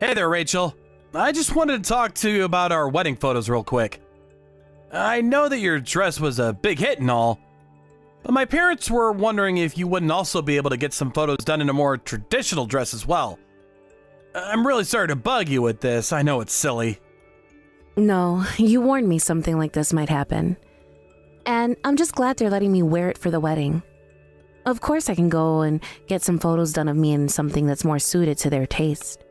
Hey there, Rachel. I just wanted to talk to you about our wedding photos real quick. I know that your dress was a big hit and all, but my parents were wondering if you wouldn't also be able to get some photos done in a more traditional dress as well. I'm really sorry to bug you with this. I know it's silly. No, you warned me something like this might happen. And I'm just glad they're letting me wear it for the wedding. Of course I can go and get some photos done of me in something that's more suited to their taste.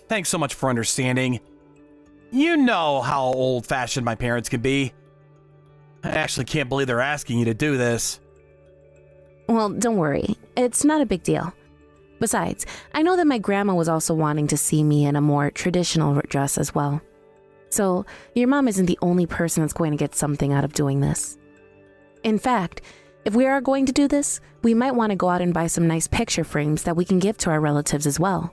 Thanks so much for understanding. You know how old-fashioned my parents can be. I actually can't believe they're asking you to do this. Well, don't worry. It's not a big deal. Besides, I know that my grandma was also wanting to see me in a more traditional dress as well. So, your mom isn't the only person that's going to get something out of doing this. In fact, if we are going to do this, we might want to go out and buy some nice picture frames that we can give to our relatives as well.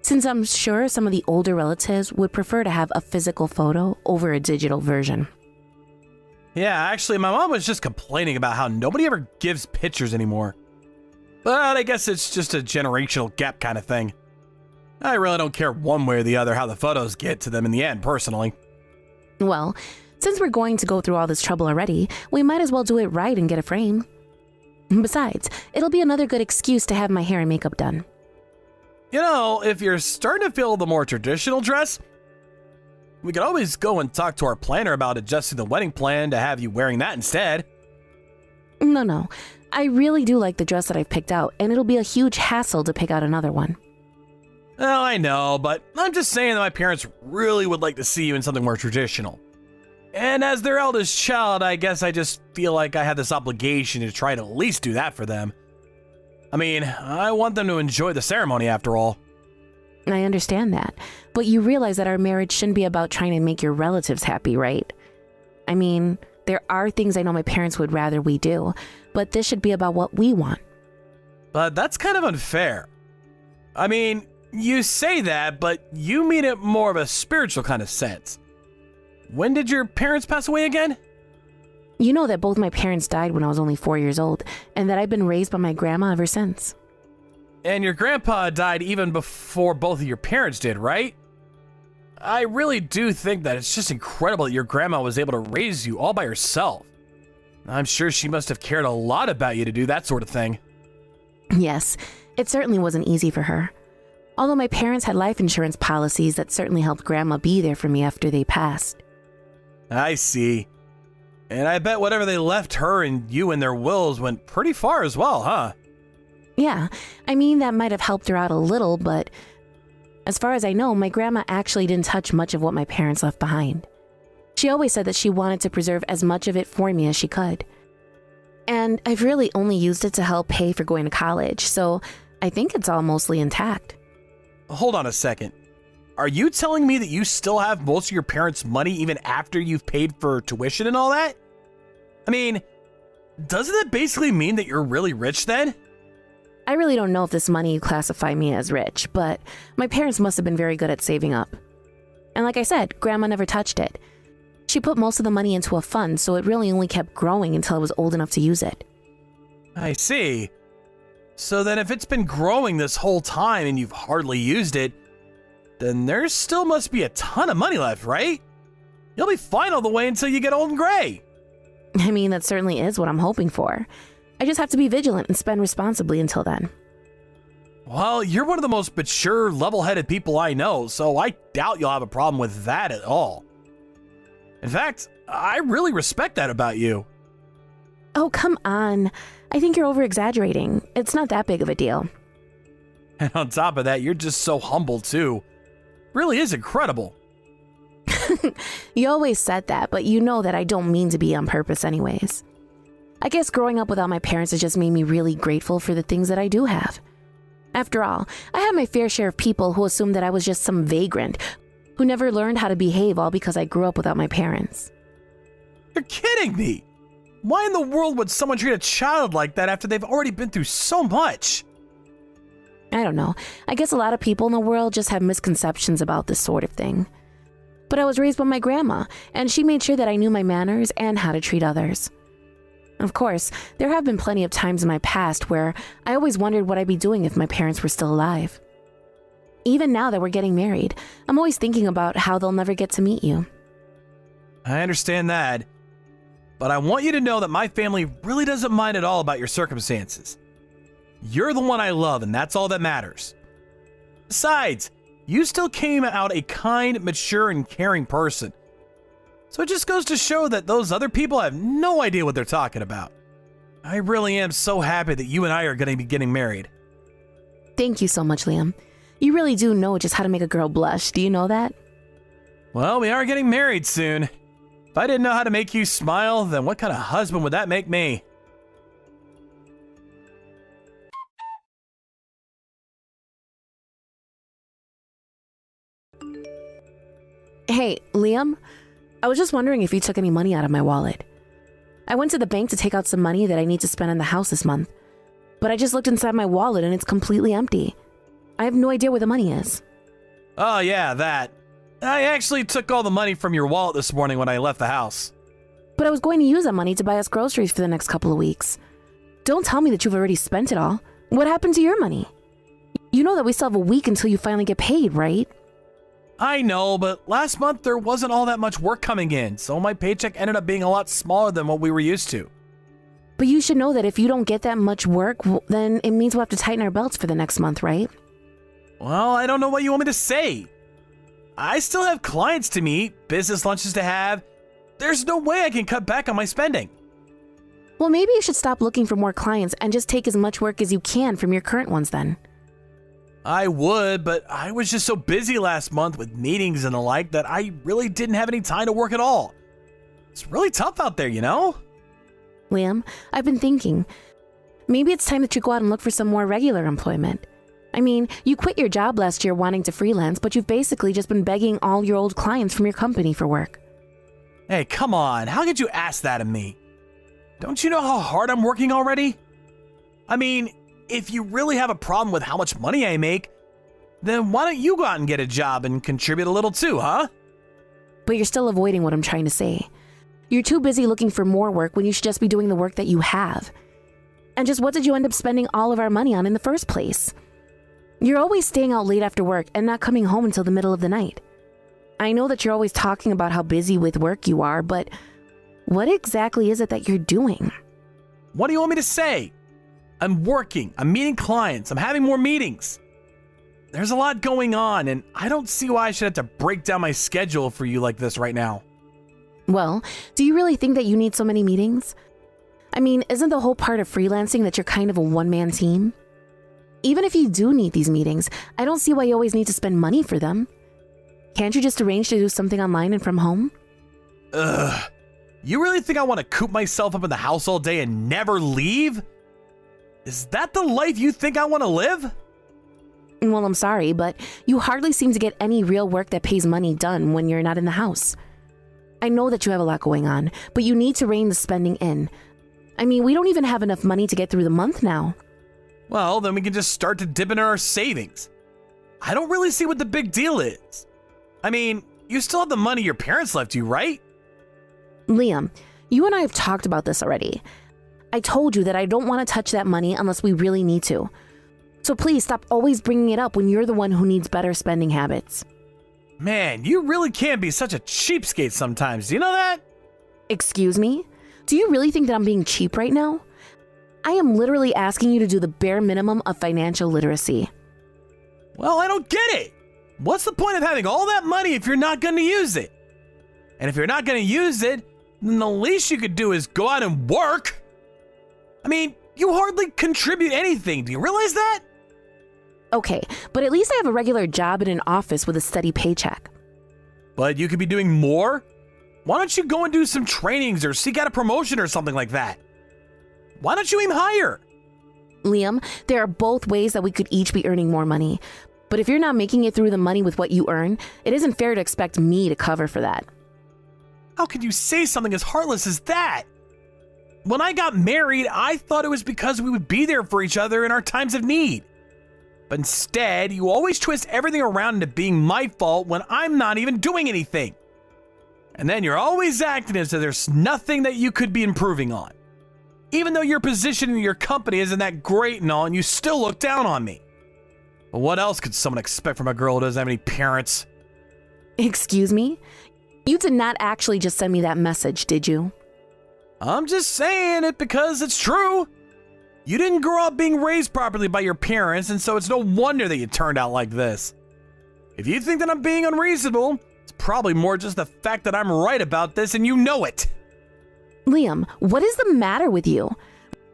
Since I'm sure some of the older relatives would prefer to have a physical photo over a digital version. Yeah, actually, my mom was just complaining about how nobody ever gives pictures anymore. But I guess it's just a generational gap kind of thing. I really don't care one way or the other how the photos get to them in the end, personally. Well, since we're going to go through all this trouble already, we might as well do it right and get a frame. Besides, it'll be another good excuse to have my hair and makeup done. You know, if you're starting to feel the more traditional dress, we could always go and talk to our planner about adjusting the wedding plan to have you wearing that instead. No. I really do like the dress that I've picked out, and it'll be a huge hassle to pick out another one. Well, I know, but I'm just saying that my parents really would like to see you in something more traditional. And as their eldest child, I guess I just feel like I have this obligation to try to at least do that for them. I mean, I want them to enjoy the ceremony after all. I understand that, but you realize that our marriage shouldn't be about trying to make your relatives happy, right? I mean, there are things I know my parents would rather we do, but this should be about what we want. But that's kind of unfair. I mean, you say that, but you mean it more of a spiritual kind of sense. When did your parents pass away again? You know that both my parents died when I was only 4 years old, and that I've been raised by my grandma ever since. And your grandpa died even before both of your parents did, right? I really do think that it's just incredible that your grandma was able to raise you all by herself. I'm sure she must have cared a lot about you to do that sort of thing. Yes, it certainly wasn't easy for her. Although my parents had life insurance policies that certainly helped Grandma be there for me after they passed. I see. And I bet whatever they left her and you in their wills went pretty far as well, huh? Yeah, I mean that might have helped her out a little, but as far as I know, my grandma actually didn't touch much of what my parents left behind. She always said that she wanted to preserve as much of it for me as she could. And I've really only used it to help pay for going to college, so I think it's all mostly intact. Hold on a second. Are you telling me that you still have most of your parents' money even after you've paid for tuition and all that? I mean, doesn't that basically mean that you're really rich then? I really don't know if this money would classify me as rich, but my parents must have been very good at saving up. And like I said, Grandma never touched it. She put most of the money into a fund, so it really only kept growing until I was old enough to use it. I see. So then if it's been growing this whole time and you've hardly used it, then there still must be a ton of money left, right? You'll be fine all the way until you get old and gray. I mean, that certainly is what I'm hoping for. I just have to be vigilant and spend responsibly until then. Well, you're one of the most mature, level-headed people I know, so I doubt you'll have a problem with that at all. In fact, I really respect that about you. Oh, come on. I think you're over-exaggerating. It's not that big of a deal. And on top of that, you're just so humble, too. Really is incredible. You always said that, but you know that I don't mean to be on purpose anyways. I guess growing up without my parents has just made me really grateful for the things that I do have. After all, I had my fair share of people who assumed that I was just some vagrant who never learned how to behave all because I grew up without my parents. You're kidding me! Why in the world would someone treat a child like that after they've already been through so much? I don't know. I guess a lot of people in the world just have misconceptions about this sort of thing. But I was raised by my grandma, and she made sure that I knew my manners and how to treat others. Of course, there have been plenty of times in my past where I always wondered what I'd be doing if my parents were still alive. Even now that we're getting married, I'm always thinking about how they'll never get to meet you. I understand that, but I want you to know that my family really doesn't mind at all about your circumstances. You're the one I love, and that's all that matters. Besides, you still came out a kind, mature, and caring person. So it just goes to show that those other people have no idea what they're talking about. I really am so happy that you and I are going to be getting married. Thank you so much, Liam. You really do know just how to make a girl blush. Do you know that? Well, we are getting married soon. If I didn't know how to make you smile, then what kind of husband would that make me? Hey, Liam, I was just wondering if you took any money out of my wallet. I went to the bank to take out some money that I need to spend on the house this month, but I just looked inside my wallet and it's completely empty. I have no idea where the money is. Oh yeah, that. I actually took all the money from your wallet this morning when I left the house. But I was going to use that money to buy us groceries for the next couple of weeks. Don't tell me that you've already spent it all. What happened to your money? You know that we still have a week until you finally get paid, right? I know, but last month there wasn't all that much work coming in, so my paycheck ended up being a lot smaller than what we were used to. But you should know that if you don't get that much work, then it means we'll have to tighten our belts for the next month, right? Well, I don't know what you want me to say. I still have clients to meet, business lunches to have. There's no way I can cut back on my spending. Well, maybe you should stop looking for more clients and just take as much work as you can from your current ones then. I would, but I was just so busy last month with meetings and the like that I really didn't have any time to work at all. It's really tough out there, you know? Liam, I've been thinking, maybe it's time that you go out and look for some more regular employment. I mean, you quit your job last year wanting to freelance, but you've basically just been begging all your old clients from your company for work. Hey, come on, how could you ask that of me? Don't you know how hard I'm working already? I mean, if you really have a problem with how much money I make, then why don't you go out and get a job and contribute a little too, huh? But you're still avoiding what I'm trying to say. You're too busy looking for more work when you should just be doing the work that you have. And just what did you end up spending all of our money on in the first place? You're always staying out late after work and not coming home until the middle of the night. I know that you're always talking about how busy with work you are, but what exactly is it that you're doing? What do you want me to say? I'm working, I'm meeting clients, I'm having more meetings. There's a lot going on, and I don't see why I should have to break down my schedule for you like this right now. Well, do you really think that you need so many meetings? I mean, isn't the whole part of freelancing that you're kind of a one-man team? Even if you do need these meetings, I don't see why you always need to spend money for them. Can't you just arrange to do something online and from home? Ugh. You really think I want to coop myself up in the house all day and never leave? Is that the life you think I want to live? Well, I'm sorry, but you hardly seem to get any real work that pays money done when you're not in the house. I know that you have a lot going on, but you need to rein the spending in. I mean, we don't even have enough money to get through the month now. Well, then we can just start to dip into our savings. I don't really see what the big deal is. I mean, you still have the money your parents left you, right? Liam, you and I have talked about this already. I told you that I don't want to touch that money unless we really need to. So please stop always bringing it up when you're the one who needs better spending habits. Man, you really can be such a cheapskate sometimes. Do you know that? Excuse me? Do you really think that I'm being cheap right now? I am literally asking you to do the bare minimum of financial literacy. Well, I don't get it. What's the point of having all that money if you're not going to use it? And if you're not going to use it, then the least you could do is go out and work. I mean, you hardly contribute anything. Do you realize that? Okay, but at least I have a regular job in an office with a steady paycheck. But you could be doing more. Why don't you go and do some trainings or seek out a promotion or something like that? Why don't you aim higher? Liam, there are both ways that we could each be earning more money. But if you're not making it through the money with what you earn, it isn't fair to expect me to cover for that. How could you say something as heartless as that? When I got married, I thought it was because we would be there for each other in our times of need. But instead, you always twist everything around into being my fault when I'm not even doing anything. And then you're always acting as if there's nothing that you could be improving on. Even though your position in your company isn't that great and all, and you still look down on me. What else could someone expect from a girl who doesn't have any parents? Excuse me? You did not actually just send me that message, did you? I'm just saying it because it's true. You didn't grow up being raised properly by your parents, and so it's no wonder that you turned out like this. If you think that I'm being unreasonable, it's probably more just the fact that I'm right about this and you know it. Liam, what is the matter with you?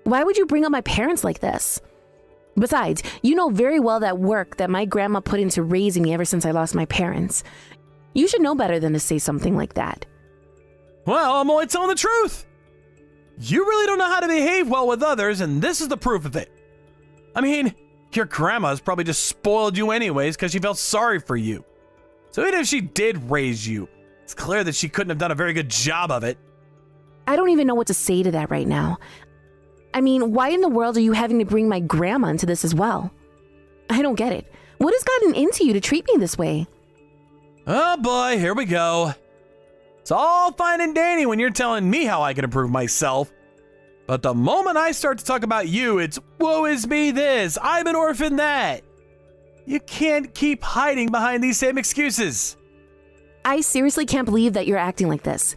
Why would you bring up my parents like this? Besides, you know very well that work that my grandma put into raising me ever since I lost my parents. You should know better than to say something like that. Well, I'm only telling the truth. You really don't know how to behave well with others, and this is the proof of it. I mean, your grandma's probably just spoiled you anyways because she felt sorry for you. So even if she did raise you, it's clear that she couldn't have done a very good job of it. I don't even know what to say to that right now. I mean, why in the world are you having to bring my grandma into this as well? I don't get it. What has gotten into you to treat me this way? Oh boy, here we go. It's all fine and dandy when you're telling me how I can improve myself. But the moment I start to talk about you, it's woe is me this, I'm an orphan that. You can't keep hiding behind these same excuses. I seriously can't believe that you're acting like this.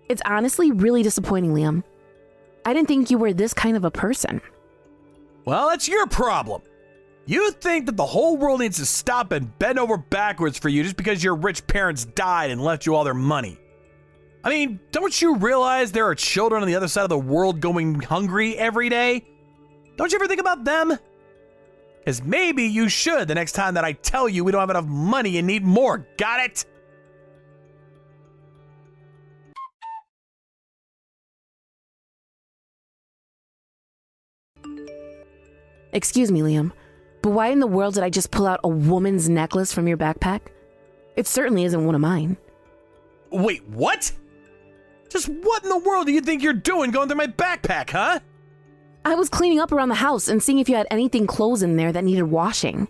It's honestly really disappointing, Liam. I didn't think you were this kind of a person. Well, that's your problem. You think that the whole world needs to stop and bend over backwards for you just because your rich parents died and left you all their money. I mean, don't you realize there are children on the other side of the world going hungry every day? Don't you ever think about them? Because maybe you should the next time that I tell you we don't have enough money and need more. Got it? Excuse me, Liam, but why in the world did I just pull out a woman's necklace from your backpack? It certainly isn't one of mine. Wait, what? Just what in the world do you think you're doing going through my backpack, huh? I was cleaning up around the house and seeing if you had anything clothes in there that needed washing.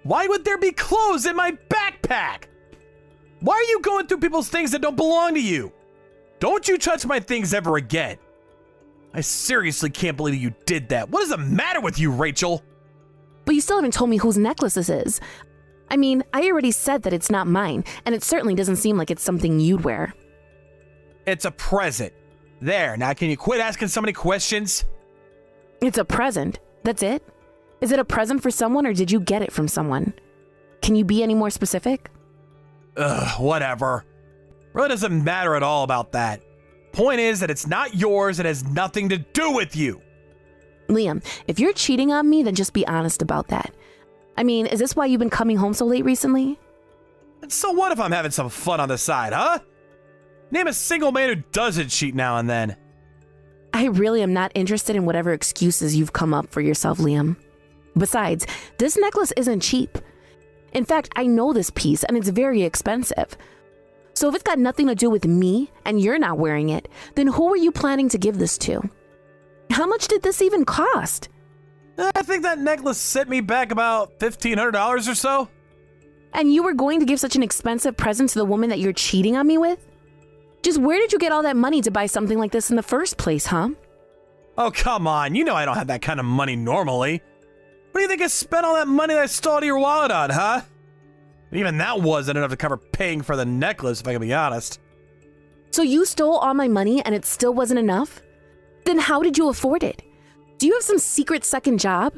Why would there be clothes in my backpack? Why are you going through people's things that don't belong to you? Don't you touch my things ever again. I seriously can't believe you did that. What is the matter with you, Rachel? But you still haven't told me whose necklace this is. I mean, I already said that it's not mine, and it certainly doesn't seem like it's something you'd wear. It's a present. There, now can you quit asking so many questions? It's a present. That's it? Is it a present for someone, or did you get it from someone? Can you be any more specific? Ugh, whatever. Really doesn't matter at all about that. Point is that it's not yours and has nothing to do with you. Liam, if you're cheating on me, then just be honest about that. I mean, is this why you've been coming home so late recently? And so what if I'm having some fun on the side, huh? Name a single man who doesn't cheat now and then. I really am not interested in whatever excuses you've come up for yourself, Liam. Besides, this necklace isn't cheap. In fact, I know this piece and it's very expensive. So if it's got nothing to do with me and you're not wearing it, then who are you planning to give this to? How much did this even cost? I think that necklace sent me back about $1,500 or so. And you were going to give such an expensive present to the woman that you're cheating on me with? Just where did you get all that money to buy something like this in the first place, huh? Oh, come on. You know I don't have that kind of money normally. What do you think I spent all that money that I stole out of your wallet on, huh? Even that wasn't enough to cover paying for the necklace, if I can be honest. So you stole all my money and it still wasn't enough? Then how did you afford it? Do you have some secret second job?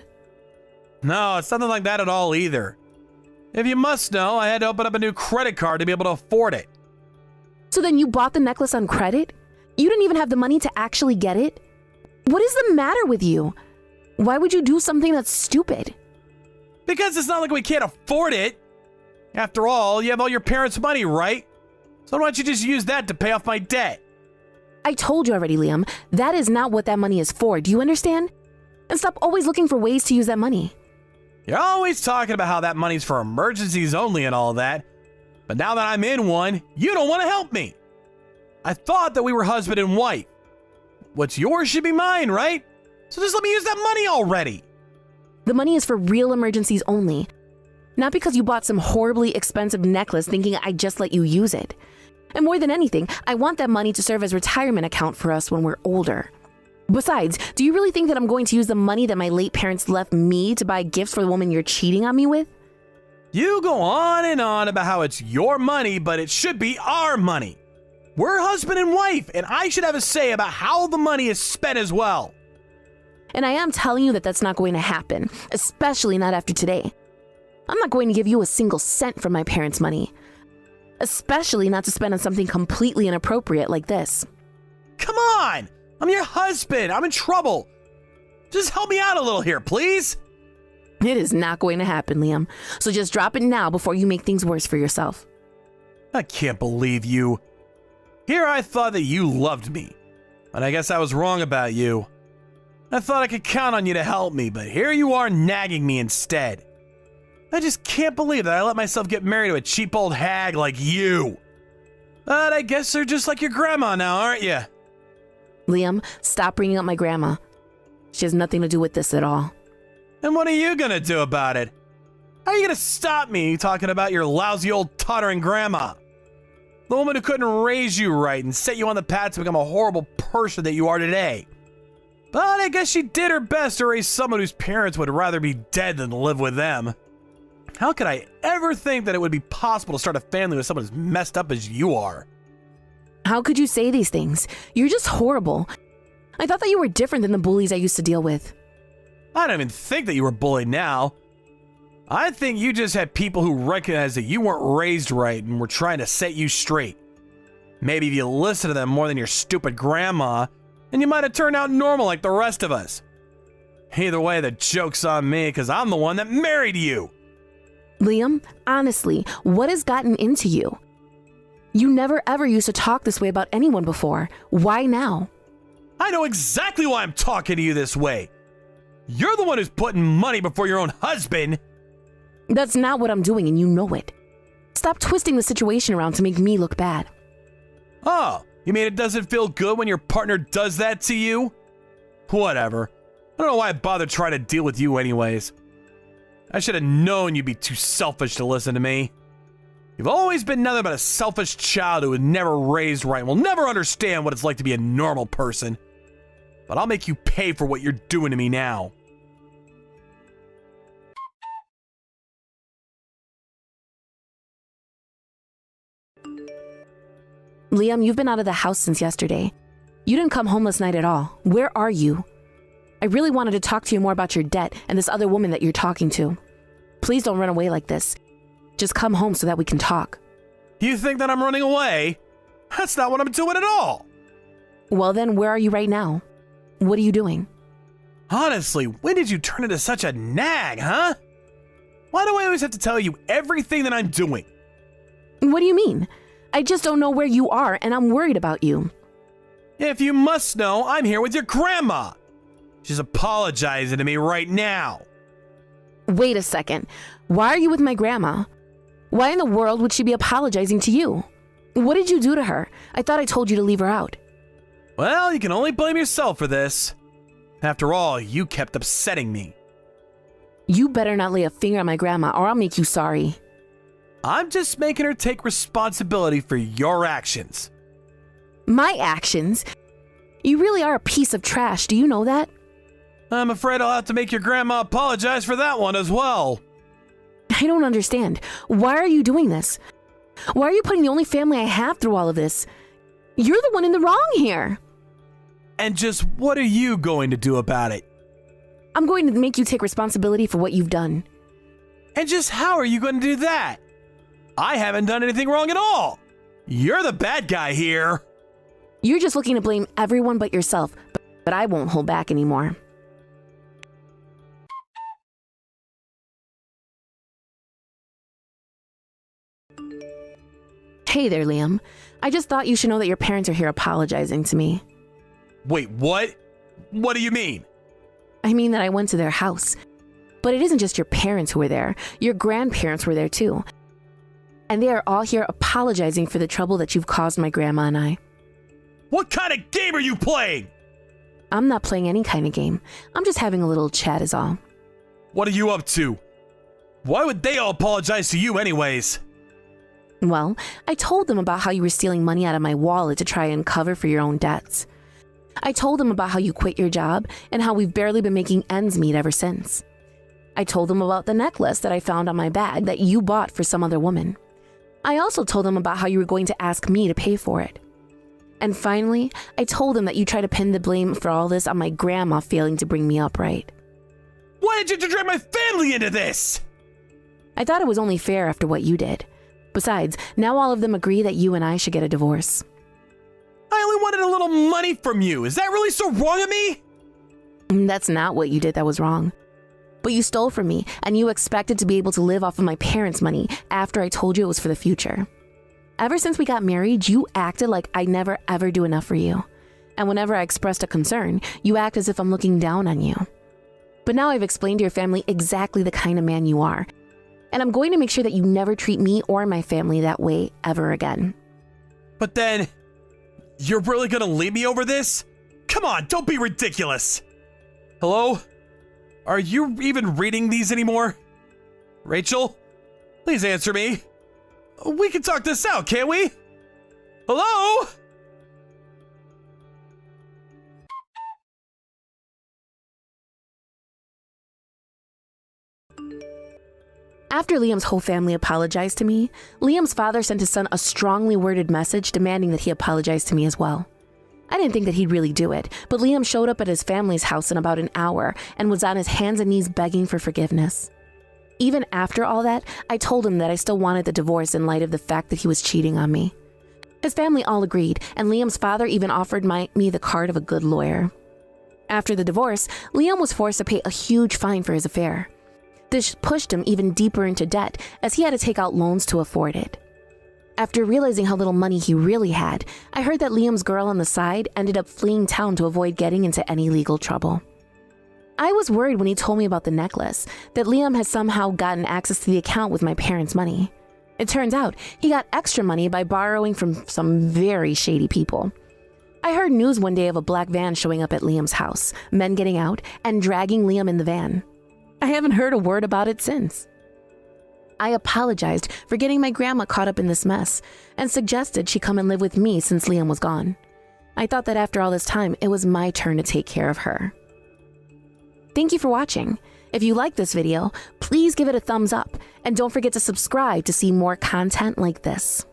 No, it's nothing like that at all either. If you must know, I had to open up a new credit card to be able to afford it. So then you bought the necklace on credit? You didn't even have the money to actually get it? What is the matter with you? Why would you do something that's stupid? Because it's not like we can't afford it. After all, you have all your parents' money, right? So why don't you just use that to pay off my debt? I told you already, Liam. That is not what that money is for. Do you understand? And stop always looking for ways to use that money. You're always talking about how that money's for emergencies only and all that. But now that I'm in one, you don't want to help me. I thought that we were husband and wife. What's yours should be mine, right? So just let me use that money already. The money is for real emergencies only. Not because you bought some horribly expensive necklace thinking I'd just let you use it. And more than anything, I want that money to serve as retirement account for us when we're older. Besides, do you really think that I'm going to use the money that my late parents left me to buy gifts for the woman you're cheating on me with? You go on and on about how it's your money, but it should be our money. We're husband and wife, and I should have a say about how the money is spent as well. And I am telling you that that's not going to happen, especially not after today. I'm not going to give you a single cent from my parents' money, especially not to spend on something completely inappropriate like this. Come on! I'm your husband. I'm in trouble. Just help me out a little here, please. It is not going to happen, Liam. So just drop it now before you make things worse for yourself. I can't believe you. Here I thought that you loved me, but I guess I was wrong about you. I thought I could count on you to help me, but here you are nagging me instead. I just can't believe that I let myself get married to a cheap old hag like you. But I guess you're just like your grandma now, aren't you? Liam, stop bringing up my grandma. She has nothing to do with this at all. And what are you gonna do about it? How are you gonna stop me talking about your lousy old tottering grandma? The woman who couldn't raise you right and set you on the path to become a horrible person that you are today. But I guess she did her best to raise someone whose parents would rather be dead than live with them. How could I ever think that it would be possible to start a family with someone as messed up as you are? How could you say these things? You're just horrible. I thought that you were different than the bullies I used to deal with. I don't even think that you were bullied now. I think you just had people who recognized that you weren't raised right and were trying to set you straight. Maybe if you listened to them more than your stupid grandma, and you might have turned out normal like the rest of us. Either way, the joke's on me because I'm the one that married you. Liam, honestly, what has gotten into you? You never ever used to talk this way about anyone before. Why now? I know exactly why I'm talking to you this way. You're the one who's putting money before your own husband. That's not what I'm doing, and you know it. Stop twisting the situation around to make me look bad. Oh, you mean it doesn't feel good when your partner does that to you? Whatever. I don't know why I bothered trying to deal with you anyways. I should have known you'd be too selfish to listen to me. You've always been nothing but a selfish child who was never raised right and will never understand what it's like to be a normal person. But I'll make you pay for what you're doing to me now. Liam, you've been out of the house since yesterday. You didn't come home last night at all. Where are you? I really wanted to talk to you more about your debt and this other woman that you're talking to. Please don't run away like this. Just come home so that we can talk. You think that I'm running away? That's not what I'm doing at all. Well then, where are you right now? What are you doing? Honestly, when did you turn into such a nag, huh? Why do I always have to tell you everything that I'm doing? What do you mean? I just don't know where you are and I'm worried about you. If you must know, I'm here with your grandma. She's apologizing to me right now. Wait a second. Why are you with my grandma? Why in the world would she be apologizing to you? What did you do to her? I thought I told you to leave her out. Well, you can only blame yourself for this. After all, you kept upsetting me. You better not lay a finger on my grandma or I'll make you sorry. I'm just making her take responsibility for your actions. My actions? You really are a piece of trash, do you know that? I'm afraid I'll have to make your grandma apologize for that one as well. I don't understand. Why are you doing this? Why are you putting the only family I have through all of this? You're the one in the wrong here. And just what are you going to do about it? I'm going to make you take responsibility for what you've done. And just how are you going to do that? I haven't done anything wrong at all. You're the bad guy here. You're just looking to blame everyone but yourself, but I won't hold back anymore. Hey there, Liam. I just thought you should know that your parents are here apologizing to me. Wait, what? What do you mean? I mean that I went to their house. But it isn't just your parents who were there. Your grandparents were there too. And they are all here apologizing for the trouble that you've caused my grandma and I. What kind of game are you playing? I'm not playing any kind of game. I'm just having a little chat is all. What are you up to? Why would they all apologize to you anyways? Well, I told them about how you were stealing money out of my wallet to try and cover for your own debts. I told him about how you quit your job and how we've barely been making ends meet ever since. I told him about the necklace that I found on my bag that you bought for some other woman. I also told him about how you were going to ask me to pay for it. And finally, I told him that you tried to pin the blame for all this on my grandma failing to bring me up right. Why did you drag my family into this? I thought it was only fair after what you did. Besides, now all of them agree that you and I should get a divorce. I only wanted a little money from you. Is that really so wrong of me? That's not what you did that was wrong. But you stole from me, and you expected to be able to live off of my parents' money after I told you it was for the future. Ever since we got married, you acted like I never ever do enough for you. And whenever I expressed a concern, you act as if I'm looking down on you. But now I've explained to your family exactly the kind of man you are. And I'm going to make sure that you never treat me or my family that way ever again. But then, you're really gonna leave me over this? Come on, don't be ridiculous. Hello? Are you even reading these anymore? Rachel? Please answer me. We can talk this out, can't we? Hello? After Liam's whole family apologized to me, Liam's father sent his son a strongly worded message demanding that he apologize to me as well. I didn't think that he'd really do it, but Liam showed up at his family's house in about an hour and was on his hands and knees begging for forgiveness. Even after all that, I told him that I still wanted the divorce in light of the fact that he was cheating on me. His family all agreed, and Liam's father even offered me the card of a good lawyer. After the divorce, Liam was forced to pay a huge fine for his affair. This pushed him even deeper into debt, as he had to take out loans to afford it. After realizing how little money he really had, I heard that Liam's girl on the side ended up fleeing town to avoid getting into any legal trouble. I was worried when he told me about the necklace, that Liam had somehow gotten access to the account with my parents' money. It turns out he got extra money by borrowing from some very shady people. I heard news one day of a black van showing up at Liam's house, men getting out, and dragging Liam in the van. I haven't heard a word about it since. I apologized for getting my grandma caught up in this mess and suggested she come and live with me since Liam was gone. I thought that after all this time, it was my turn to take care of her. Thank you for watching. If you like this video, please give it a thumbs up and don't forget to subscribe to see more content like this.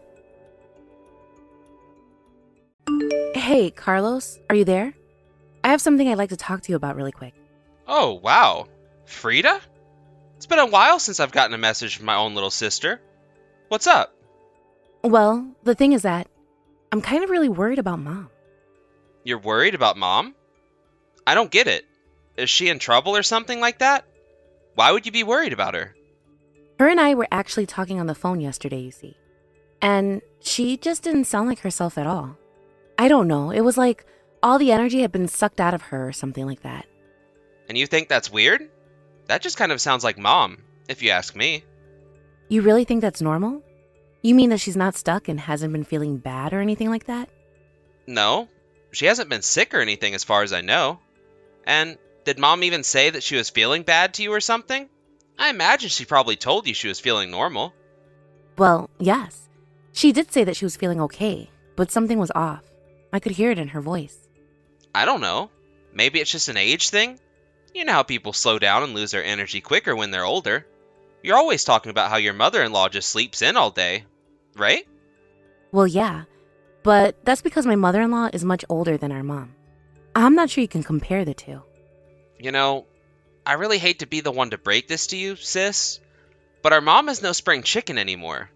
Hey, Carlos, are you there? I have something I'd like to talk to you about really quick. Oh, wow. Frida? It's been a while since I've gotten a message from my own little sister. What's up? Well, the thing is that I'm kind of really worried about Mom. You're worried about Mom? I don't get it. Is she in trouble or something like that? Why would you be worried about her? Her and I were actually talking on the phone yesterday, you see. And she just didn't sound like herself at all. I don't know, it was like all the energy had been sucked out of her or something like that. And you think that's weird? That just kind of sounds like Mom, if you ask me. You really think that's normal? You mean that she's not stuck and hasn't been feeling bad or anything like that? No, she hasn't been sick or anything as far as I know. And did Mom even say that she was feeling bad to you or something? I imagine she probably told you she was feeling normal. Well, yes. She did say that she was feeling okay, but something was off. I could hear it in her voice. I don't know. Maybe it's just an age thing? You know how people slow down and lose their energy quicker when they're older. You're always talking about how your mother-in-law just sleeps in all day, right? Well, yeah, but that's because my mother-in-law is much older than our mom. I'm not sure you can compare the two. You know, I really hate to be the one to break this to you, sis, but our mom is no spring chicken anymore.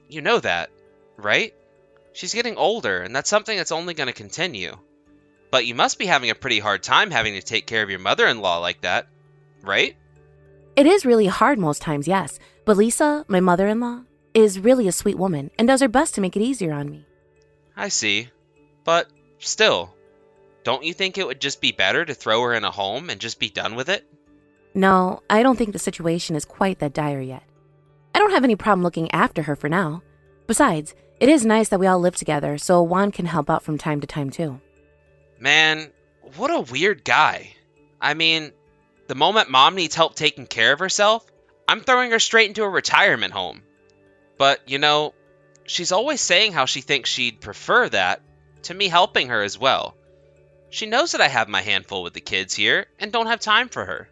You know that, right? She's getting older, and that's something that's only going to continue. But you must be having a pretty hard time having to take care of your mother-in-law like that, right? It is really hard most times, yes. But Lisa, my mother-in-law, is really a sweet woman and does her best to make it easier on me. I see. But still, don't you think it would just be better to throw her in a home and just be done with it? No, I don't think the situation is quite that dire yet. I don't have any problem looking after her for now. Besides, it is nice that we all live together, so Juan can help out from time to time too. Man, what a weird guy. I mean, the moment Mom needs help taking care of herself, I'm throwing her straight into a retirement home. But, you know, she's always saying how she thinks she'd prefer that to me helping her as well. She knows that I have my handful with the kids here and don't have time for her.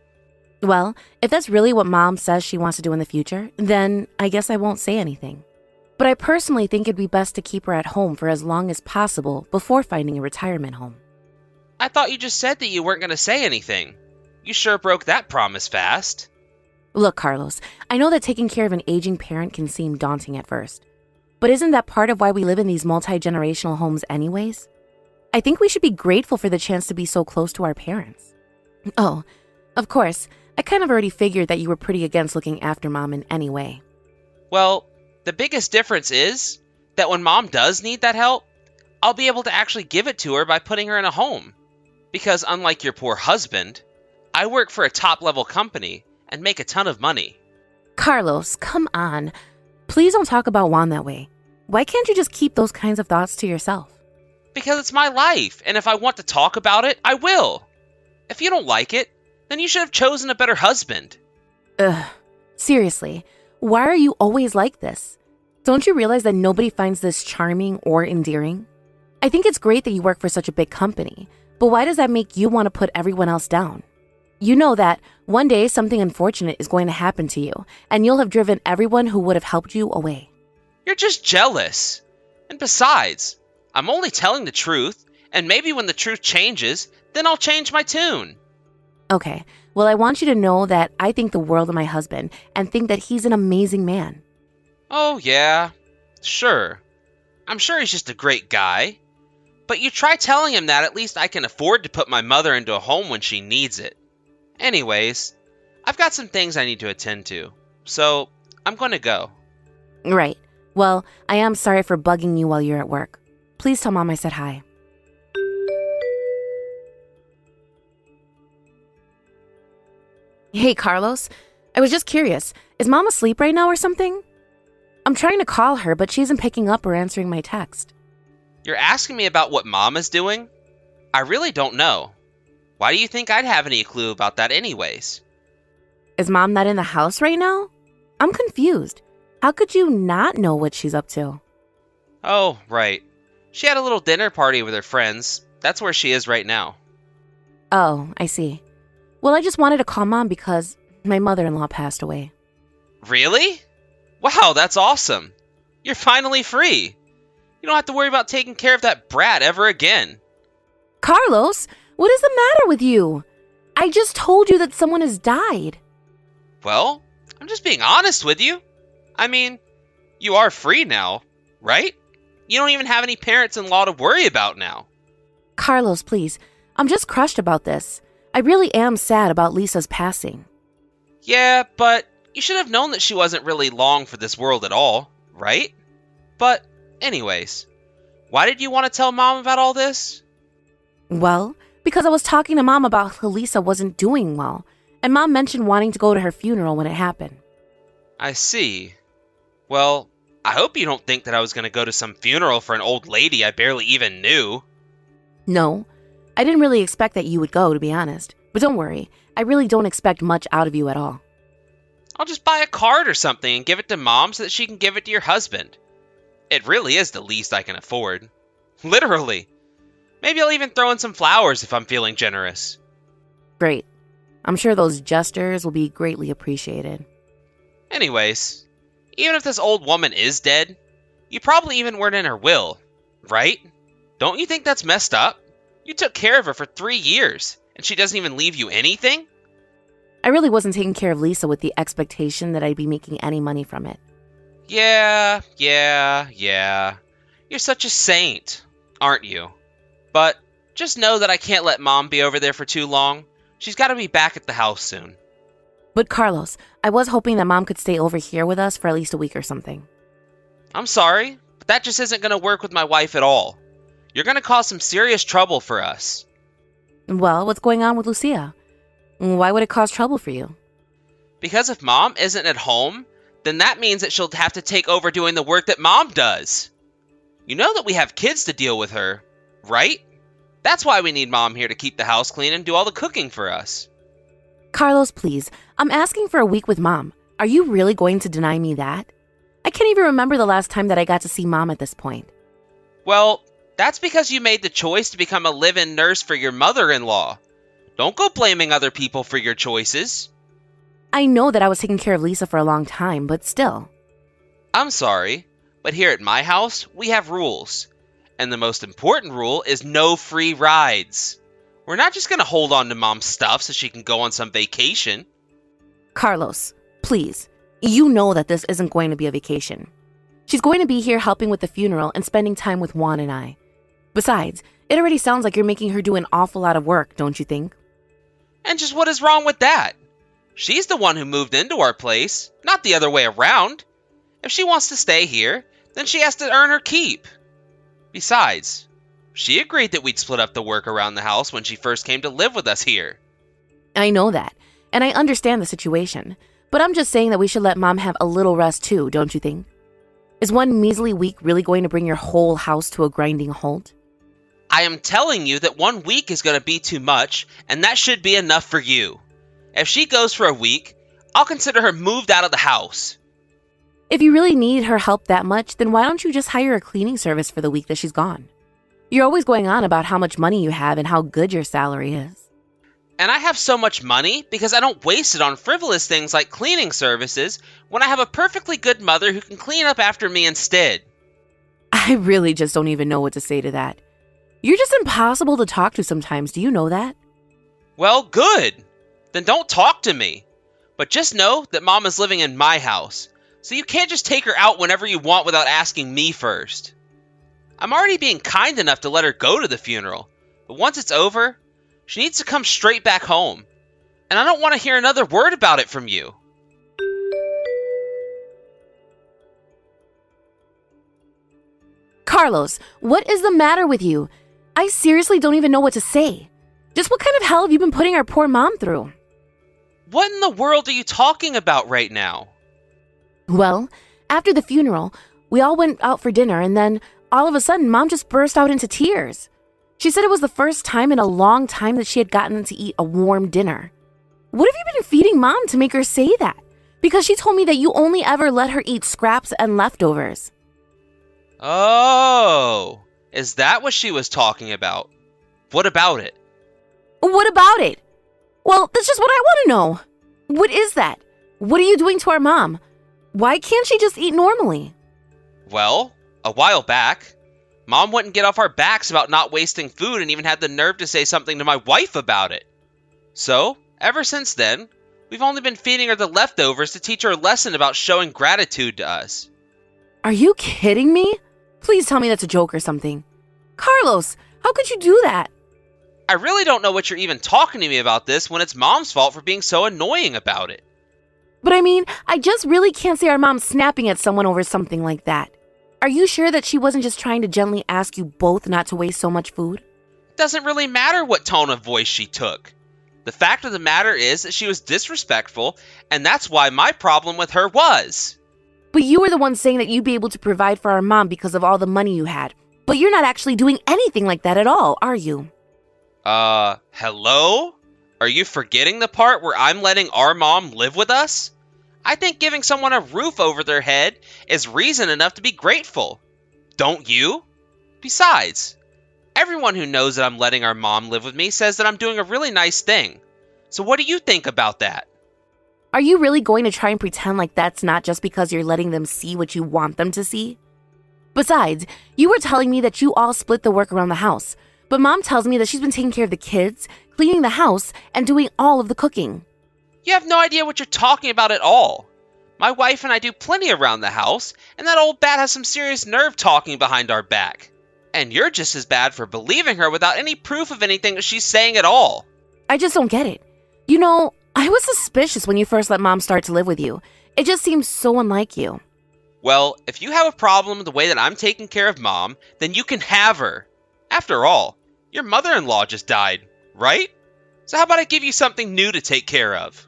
Well, if that's really what Mom says she wants to do in the future, then I guess I won't say anything. But I personally think it'd be best to keep her at home for as long as possible before finding a retirement home. I thought you just said that you weren't going to say anything. You sure broke that promise fast. Look, Carlos, I know that taking care of an aging parent can seem daunting at first. But isn't that part of why we live in these multi-generational homes anyways? I think we should be grateful for the chance to be so close to our parents. Oh, of course, I kind of already figured that you were pretty against looking after Mom in any way. Well, the biggest difference is that when Mom does need that help, I'll be able to actually give it to her by putting her in a home. Because unlike your poor husband, I work for a top-level company and make a ton of money. Carlos, come on. Please don't talk about Juan that way. Why can't you just keep those kinds of thoughts to yourself? Because it's my life, and if I want to talk about it, I will. If you don't like it, then you should have chosen a better husband. Ugh. Seriously, why are you always like this? Don't you realize that nobody finds this charming or endearing? I think it's great that you work for such a big company, but why does that make you want to put everyone else down? You know that one day something unfortunate is going to happen to you, and you'll have driven everyone who would have helped you away. You're just jealous. And besides, I'm only telling the truth, and maybe when the truth changes, then I'll change my tune. Okay, well, I want you to know that I think the world of my husband and think that he's an amazing man. Oh, yeah, sure. I'm sure he's just a great guy. But you try telling him that at least I can afford to put my mother into a home when she needs it. Anyways, I've got some things I need to attend to, so I'm going to go. Right. Well, I am sorry for bugging you while you're at work. Please tell Mom I said hi. Hey, Carlos. I was just curious. Is Mom asleep right now or something? I'm trying to call her, but she isn't picking up or answering my text. You're asking me about what Mom is doing? I really don't know. Why do you think I'd have any clue about that anyways? Is Mom not in the house right now? I'm confused. How could you not know what she's up to? Oh, right. She had a little dinner party with her friends. That's where she is right now. Oh, I see. Well, I just wanted to call Mom because my mother-in-law passed away. Really? Wow, that's awesome. You're finally free. You don't have to worry about taking care of that brat ever again. Carlos, what is the matter with you? I just told you that someone has died. Well, I'm just being honest with you. I mean, you are free now, right? You don't even have any parents-in-law to worry about now. Carlos, please. I'm just crushed about this. I really am sad about Lisa's passing. Yeah, but you should have known that she wasn't really long for this world at all, right? But anyways, why did you want to tell Mom about all this? Well, because I was talking to Mom about how Lisa wasn't doing well, and Mom mentioned wanting to go to her funeral when it happened. I see. Well, I hope you don't think that I was going to go to some funeral for an old lady I barely even knew. No, I didn't really expect that you would go, to be honest. But don't worry, I really don't expect much out of you at all. I'll just buy a card or something and give it to Mom so that she can give it to your husband. It really is the least I can afford. Literally. Maybe I'll even throw in some flowers if I'm feeling generous. Great. I'm sure those gestures will be greatly appreciated. Anyways, even if this old woman is dead, you probably even weren't in her will, right? Don't you think that's messed up? You took care of her for 3 years, and she doesn't even leave you anything? I really wasn't taking care of Lisa with the expectation that I'd be making any money from it. Yeah. You're such a saint, aren't you? But just know that I can't let Mom be over there for too long. She's got to be back at the house soon. But Carlos, I was hoping that Mom could stay over here with us for at least a week or something. I'm sorry, but that just isn't going to work with my wife at all. You're going to cause some serious trouble for us. Well, what's going on with Lucia? Why would it cause trouble for you? Because if Mom isn't at home, then that means that she'll have to take over doing the work that Mom does. You know that we have kids to deal with her, right? That's why we need Mom here to keep the house clean and do all the cooking for us. Carlos, please. I'm asking for a week with Mom. Are you really going to deny me that? I can't even remember the last time that I got to see Mom at this point. Well, That's because you made the choice to become a live-in nurse for your mother-in-law. Don't go blaming other people for your choices. I know that I was taking care of Lisa for a long time, but still. I'm sorry, but here at my house, we have rules. And the most important rule is no free rides. We're not just going to hold on to Mom's stuff so she can go on some vacation. Carlos, please. You know that this isn't going to be a vacation. She's going to be here helping with the funeral and spending time with Juan and I. Besides, it already sounds like you're making her do an awful lot of work, don't you think? And just what is wrong with that? She's the one who moved into our place, not the other way around. If she wants to stay here, then she has to earn her keep. Besides, she agreed that we'd split up the work around the house when she first came to live with us here. I know that, and I understand the situation, but I'm just saying that we should let Mom have a little rest too, don't you think? Is one measly week really going to bring your whole house to a grinding halt? I am telling you that 1 week is going to be too much, and that should be enough for you. If she goes for a week, I'll consider her moved out of the house. If you really need her help that much, then why don't you just hire a cleaning service for the week that she's gone? You're always going on about how much money you have and how good your salary is. And I have so much money because I don't waste it on frivolous things like cleaning services when I have a perfectly good mother who can clean up after me instead. I really just don't even know what to say to that. You're just impossible to talk to sometimes, do you know that? Well, good. Then don't talk to me. But just know that Mom is living in my house, so you can't just take her out whenever you want without asking me first. I'm already being kind enough to let her go to the funeral, but once it's over, she needs to come straight back home. And I don't want to hear another word about it from you. Carlos, what is the matter with you? I seriously don't even know what to say. Just what kind of hell have you been putting our poor mom through? What in the world are you talking about right now? Well, after the funeral, we all went out for dinner and then all of a sudden Mom just burst out into tears. She said it was the first time in a long time that she had gotten to eat a warm dinner. What have you been feeding Mom to make her say that? Because she told me that you only ever let her eat scraps and leftovers. Oh, is that what she was talking about? What about it? What about it? Well, that's just what I want to know. What is that? What are you doing to our mom? Why can't she just eat normally? Well, a while back, Mom wouldn't get off our backs about not wasting food and even had the nerve to say something to my wife about it. So, ever since then, we've only been feeding her the leftovers to teach her a lesson about showing gratitude to us. Are you kidding me? Please tell me that's a joke or something. Carlos, how could you do that? I really don't know what you're even talking to me about this when it's Mom's fault for being so annoying about it. But I mean, I just really can't see our mom snapping at someone over something like that. Are you sure that she wasn't just trying to gently ask you both not to waste so much food? It doesn't really matter what tone of voice she took. The fact of the matter is that she was disrespectful, and that's why my problem with her was. But you were the one saying that you'd be able to provide for our mom because of all the money you had. But you're not actually doing anything like that at all, are you? Hello? Are you forgetting the part where I'm letting our mom live with us? I think giving someone a roof over their head is reason enough to be grateful. Don't you? Besides, everyone who knows that I'm letting our mom live with me says that I'm doing a really nice thing. So what do you think about that? Are you really going to try and pretend like that's not just because you're letting them see what you want them to see? Besides, you were telling me that you all split the work around the house, but Mom tells me that she's been taking care of the kids, cleaning the house, and doing all of the cooking. You have no idea what you're talking about at all. My wife and I do plenty around the house, and that old bat has some serious nerve talking behind our back. And you're just as bad for believing her without any proof of anything that she's saying at all. I just don't get it. You know, I was suspicious when you first let Mom start to live with you. It just seems so unlike you. Well, if you have a problem with the way that I'm taking care of Mom, then you can have her. After all, your mother-in-law just died, right? So how about I give you something new to take care of?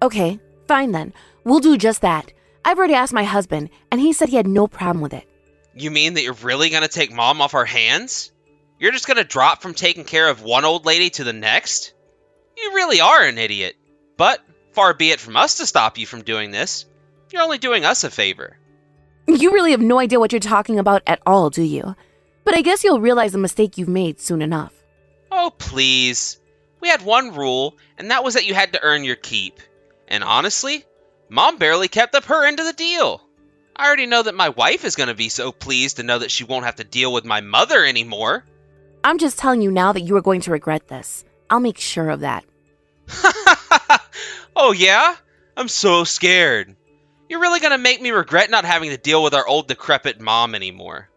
Okay, fine then. We'll do just that. I've already asked my husband, and he said he had no problem with it. You mean that you're really going to take Mom off our hands? You're just going to drop from taking care of one old lady to the next? You really are an idiot. But, far be it from us to stop you from doing this. You're only doing us a favor. You really have no idea what you're talking about at all, do you? But I guess you'll realize the mistake you've made soon enough. Oh, please. We had one rule, and that was that you had to earn your keep. And honestly, Mom barely kept up her end of the deal. I already know that my wife is going to be so pleased to know that she won't have to deal with my mother anymore. I'm just telling you now that you are going to regret this. I'll make sure of that. Oh yeah? I'm so scared. You're really going to make me regret not having to deal with our old decrepit mom anymore.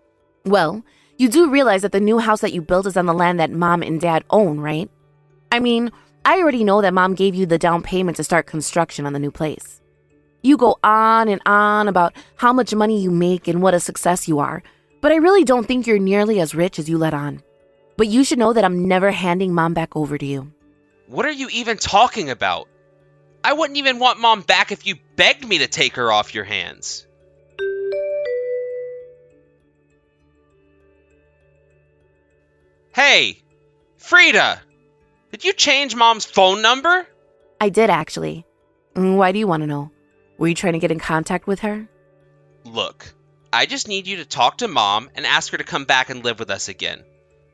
Well, you do realize that the new house that you built is on the land that Mom and Dad own, right? I mean, I already know that Mom gave you the down payment to start construction on the new place. You go on and on about how much money you make and what a success you are, but I really don't think you're nearly as rich as you let on. But you should know that I'm never handing Mom back over to you. What are you even talking about? I wouldn't even want Mom back if you begged me to take her off your hands. Hey, Frida, did you change Mom's phone number? I did, actually. Why do you want to know? Were you trying to get in contact with her? Look, I just need you to talk to Mom and ask her to come back and live with us again.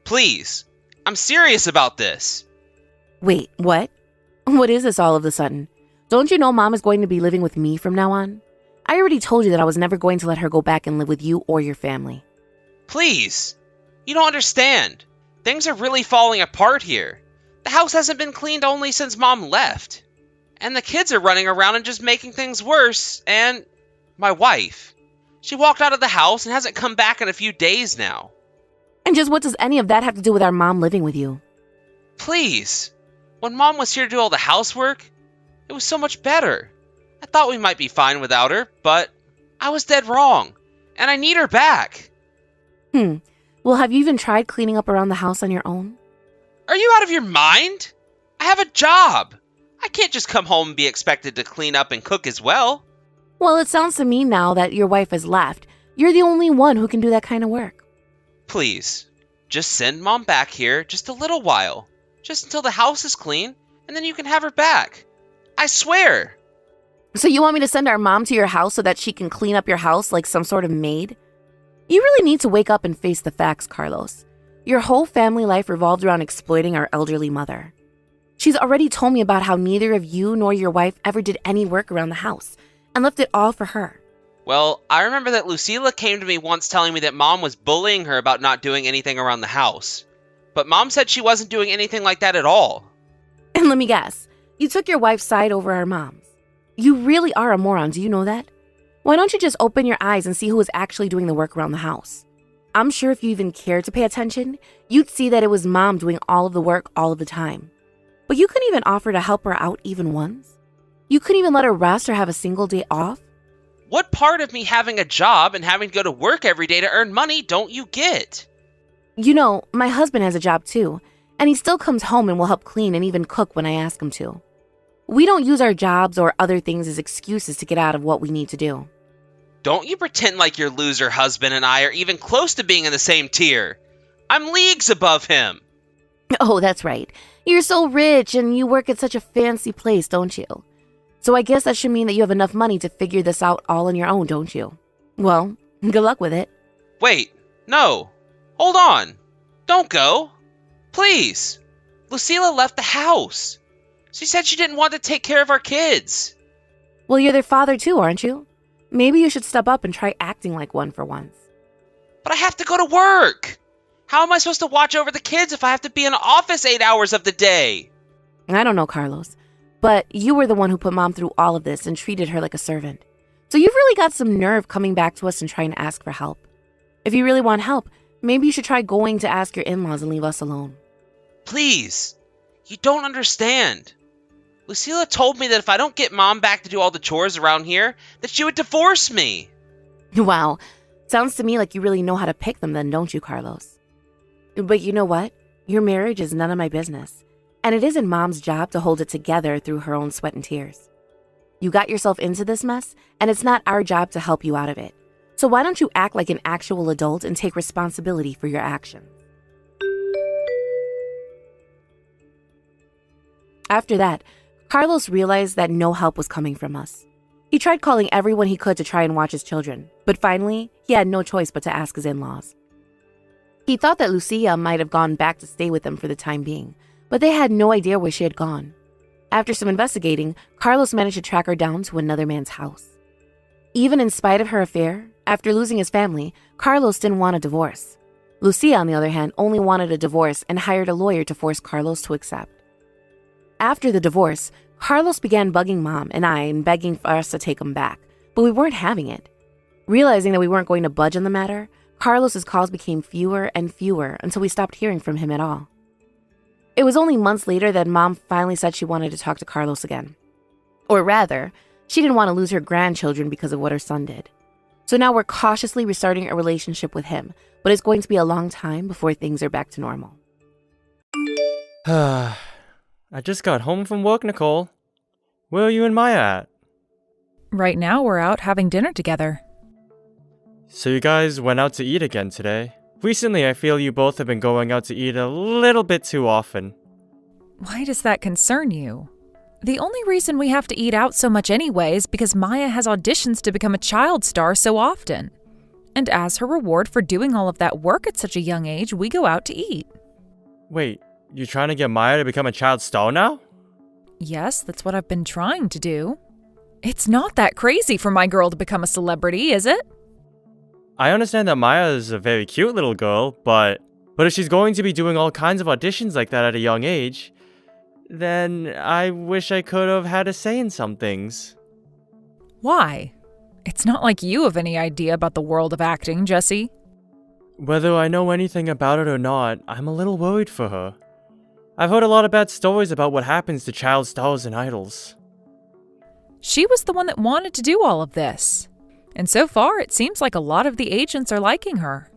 Please, I'm serious about this. Wait, what? What is this all of a sudden? Don't you know Mom is going to be living with me from now on? I already told you that I was never going to let her go back and live with you or your family. Please, you don't understand. Things are really falling apart here. The house hasn't been cleaned only since Mom left. And the kids are running around and just making things worse. And my wife, she walked out of the house and hasn't come back in a few days now. And just what does any of that have to do with our mom living with you? Please, when Mom was here to do all the housework, it was so much better. I thought we might be fine without her, but I was dead wrong. And I need her back. Well, have you even tried cleaning up around the house on your own? Are you out of your mind? I have a job. I can't just come home and be expected to clean up and cook as well. Well, it sounds to me now that your wife has left. You're the only one who can do that kind of work. Please, just send Mom back here just a little while. Just until the house is clean, and then you can have her back. I swear. So you want me to send our mom to your house so that she can clean up your house like some sort of maid? You really need to wake up and face the facts, Carlos. Your whole family life revolved around exploiting our elderly mother. She's already told me about how neither of you nor your wife ever did any work around the house and left it all for her. Well, I remember that Lucila came to me once telling me that Mom was bullying her about not doing anything around the house. But Mom said she wasn't doing anything like that at all. And let me guess, you took your wife's side over our mom's. You really are a moron, do you know that? Why don't you just open your eyes and see who is actually doing the work around the house? I'm sure if you even cared to pay attention, you'd see that it was Mom doing all of the work all of the time. But you couldn't even offer to help her out even once? You couldn't even let her rest or have a single day off? What part of me having a job and having to go to work every day to earn money don't you get? You know, my husband has a job too, and he still comes home and will help clean and even cook when I ask him to. We don't use our jobs or other things as excuses to get out of what we need to do. Don't you pretend like your loser husband and I are even close to being in the same tier. I'm leagues above him. Oh, that's right. You're so rich and you work at such a fancy place, don't you? So I guess that should mean that you have enough money to figure this out all on your own, don't you? Well, good luck with it. Wait, no. Hold on. Don't go. Please. Lucila left the house. She said she didn't want to take care of our kids. Well, you're their father too, aren't you? Maybe you should step up and try acting like one for once. But I have to go to work. How am I supposed to watch over the kids if I have to be in the office 8 hours of the day? I don't know, Carlos, but you were the one who put Mom through all of this and treated her like a servant. So you've really got some nerve coming back to us and trying to ask for help. If you really want help, maybe you should try going to ask your in-laws and leave us alone. Please. You don't understand. Lucila told me that if I don't get Mom back to do all the chores around here, that she would divorce me. Wow. Sounds to me like you really know how to pick them then, don't you, Carlos? But you know what? Your marriage is none of my business. And it isn't Mom's job to hold it together through her own sweat and tears. You got yourself into this mess, and it's not our job to help you out of it. So why don't you act like an actual adult and take responsibility for your actions? After that, Carlos realized that no help was coming from us. He tried calling everyone he could to try and watch his children, but finally, he had no choice but to ask his in-laws. He thought that Lucia might have gone back to stay with them for the time being, but they had no idea where she had gone. After some investigating, Carlos managed to track her down to another man's house. Even in spite of her affair, after losing his family, Carlos didn't want a divorce. Lucia, on the other hand, only wanted a divorce and hired a lawyer to force Carlos to accept. After the divorce, Carlos began bugging Mom and I and begging for us to take him back, but we weren't having it. Realizing that we weren't going to budge on the matter, Carlos's calls became fewer and fewer until we stopped hearing from him at all. It was only months later that Mom finally said she wanted to talk to Carlos again. Or rather, she didn't want to lose her grandchildren because of what her son did. So now we're cautiously restarting a relationship with him, but it's going to be a long time before things are back to normal. I just got home from work, Nicole. Where are you and Maya at? Right now, we're out having dinner together. So you guys went out to eat again today? Recently, I feel you both have been going out to eat a little bit too often. Why does that concern you? The only reason we have to eat out so much anyway is because Maya has auditions to become a child star so often. And as her reward for doing all of that work at such a young age, we go out to eat. Wait, you trying to get Maya to become a child star now? Yes, that's what I've been trying to do. It's not that crazy for my girl to become a celebrity, is it? I understand that Maya is a very cute little girl, but if she's going to be doing all kinds of auditions like that at a young age, then I wish I could have had a say in some things. Why? It's not like you have any idea about the world of acting, Jesse. Whether I know anything about it or not, I'm a little worried for her. I've heard a lot of bad stories about what happens to child stars and idols. She was the one that wanted to do all of this. And so far, it seems like a lot of the agents are liking her.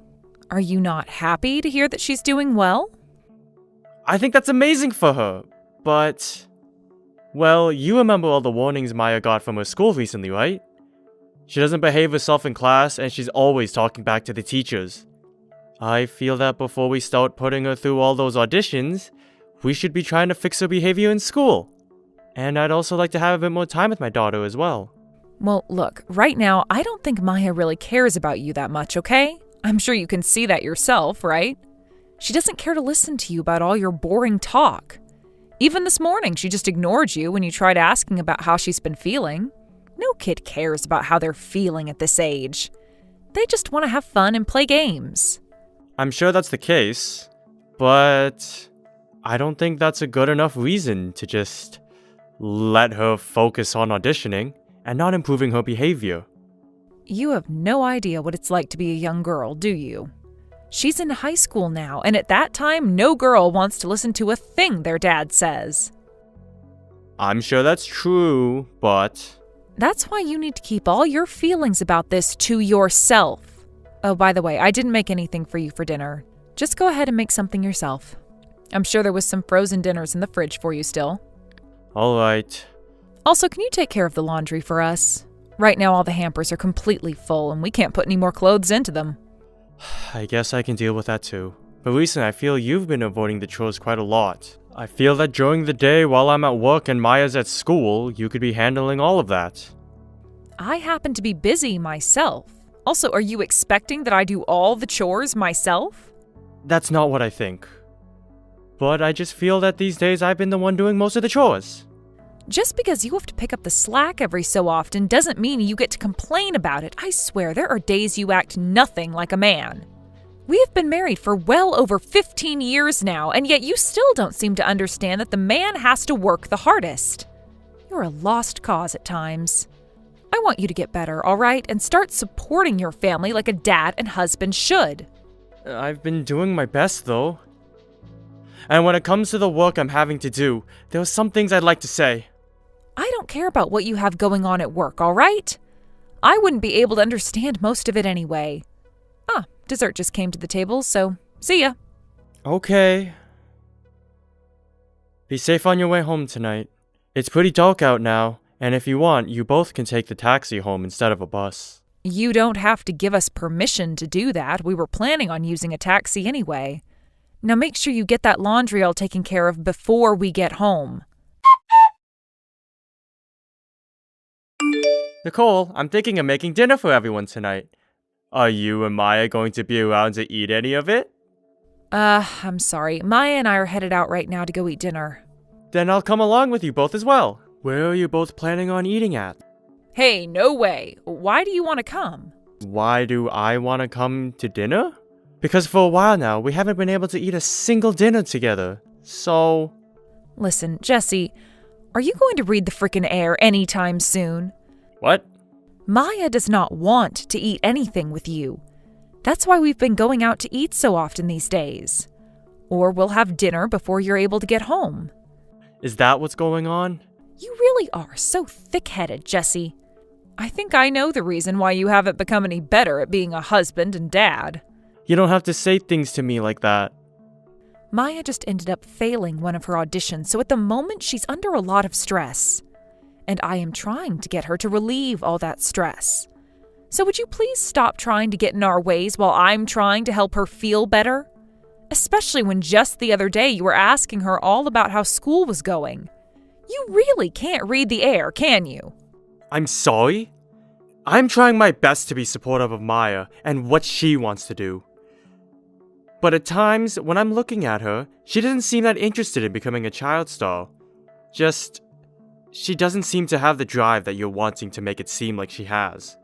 Are you not happy to hear that she's doing well? I think that's amazing for her, but... Well, you remember all the warnings Maya got from her school recently, right? She doesn't behave herself in class, and she's always talking back to the teachers. I feel that before we start putting her through all those auditions, we should be trying to fix her behavior in school. And I'd also like to have a bit more time with my daughter as well. Well, look, right now, I don't think Maya really cares about you that much, okay? I'm sure you can see that yourself, right? She doesn't care to listen to you about all your boring talk. Even this morning, she just ignored you when you tried asking about how she's been feeling. No kid cares about how they're feeling at this age. They just want to have fun and play games. I'm sure that's the case, but I don't think that's a good enough reason to just let her focus on auditioning and not improving her behavior. You have no idea what it's like to be a young girl, do you? She's in high school now, and at that time, no girl wants to listen to a thing their dad says. I'm sure that's true, but... That's why you need to keep all your feelings about this to yourself. Oh, by the way, I didn't make anything for you for dinner. Just go ahead and make something yourself. I'm sure there was some frozen dinners in the fridge for you still. Alright. Also, can you take care of the laundry for us? Right now, all the hampers are completely full, and we can't put any more clothes into them. I guess I can deal with that too. But recently, I feel you've been avoiding the chores quite a lot. I feel that during the day while I'm at work and Maya's at school, you could be handling all of that. I happen to be busy myself. Also, are you expecting that I do all the chores myself? That's not what I think. But I just feel that these days I've been the one doing most of the chores. Just because you have to pick up the slack every so often doesn't mean you get to complain about it. I swear, there are days you act nothing like a man. We have been married for well over 15 years now, and yet you still don't seem to understand that the man has to work the hardest. You're a lost cause at times. I want you to get better, all right? And start supporting your family like a dad and husband should. I've been doing my best, though. And when it comes to the work I'm having to do, there are some things I'd like to say. I don't care about what you have going on at work, all right? I wouldn't be able to understand most of it anyway. Ah, dessert just came to the table, so see ya. Okay. Be safe on your way home tonight. It's pretty dark out now, and if you want, you both can take the taxi home instead of a bus. You don't have to give us permission to do that. We were planning on using a taxi anyway. Now make sure you get that laundry all taken care of before we get home. Nicole, I'm thinking of making dinner for everyone tonight. Are you and Maya going to be around to eat any of it? I'm sorry. Maya and I are headed out right now to go eat dinner. Then I'll come along with you both as well. Where are you both planning on eating at? Hey, no way. Why do you want to come? Why do I want to come to dinner? Because for a while now, we haven't been able to eat a single dinner together. So... Listen, Jesse, are you going to read the frickin' Air anytime soon? What? Maya does not want to eat anything with you. That's why we've been going out to eat so often these days. Or we'll have dinner before you're able to get home. Is that what's going on? You really are so thick-headed, Jesse. I think I know the reason why you haven't become any better at being a husband and dad. You don't have to say things to me like that. Maya just ended up failing one of her auditions, so at the moment she's under a lot of stress. And I am trying to get her to relieve all that stress. So would you please stop trying to get in our ways while I'm trying to help her feel better? Especially when just the other day you were asking her all about how school was going. You really can't read the air, can you? I'm sorry? I'm trying my best to be supportive of Maya and what she wants to do. But at times, when I'm looking at her, she doesn't seem that interested in becoming a child star. She doesn't seem to have the drive that you're wanting to make it seem like she has.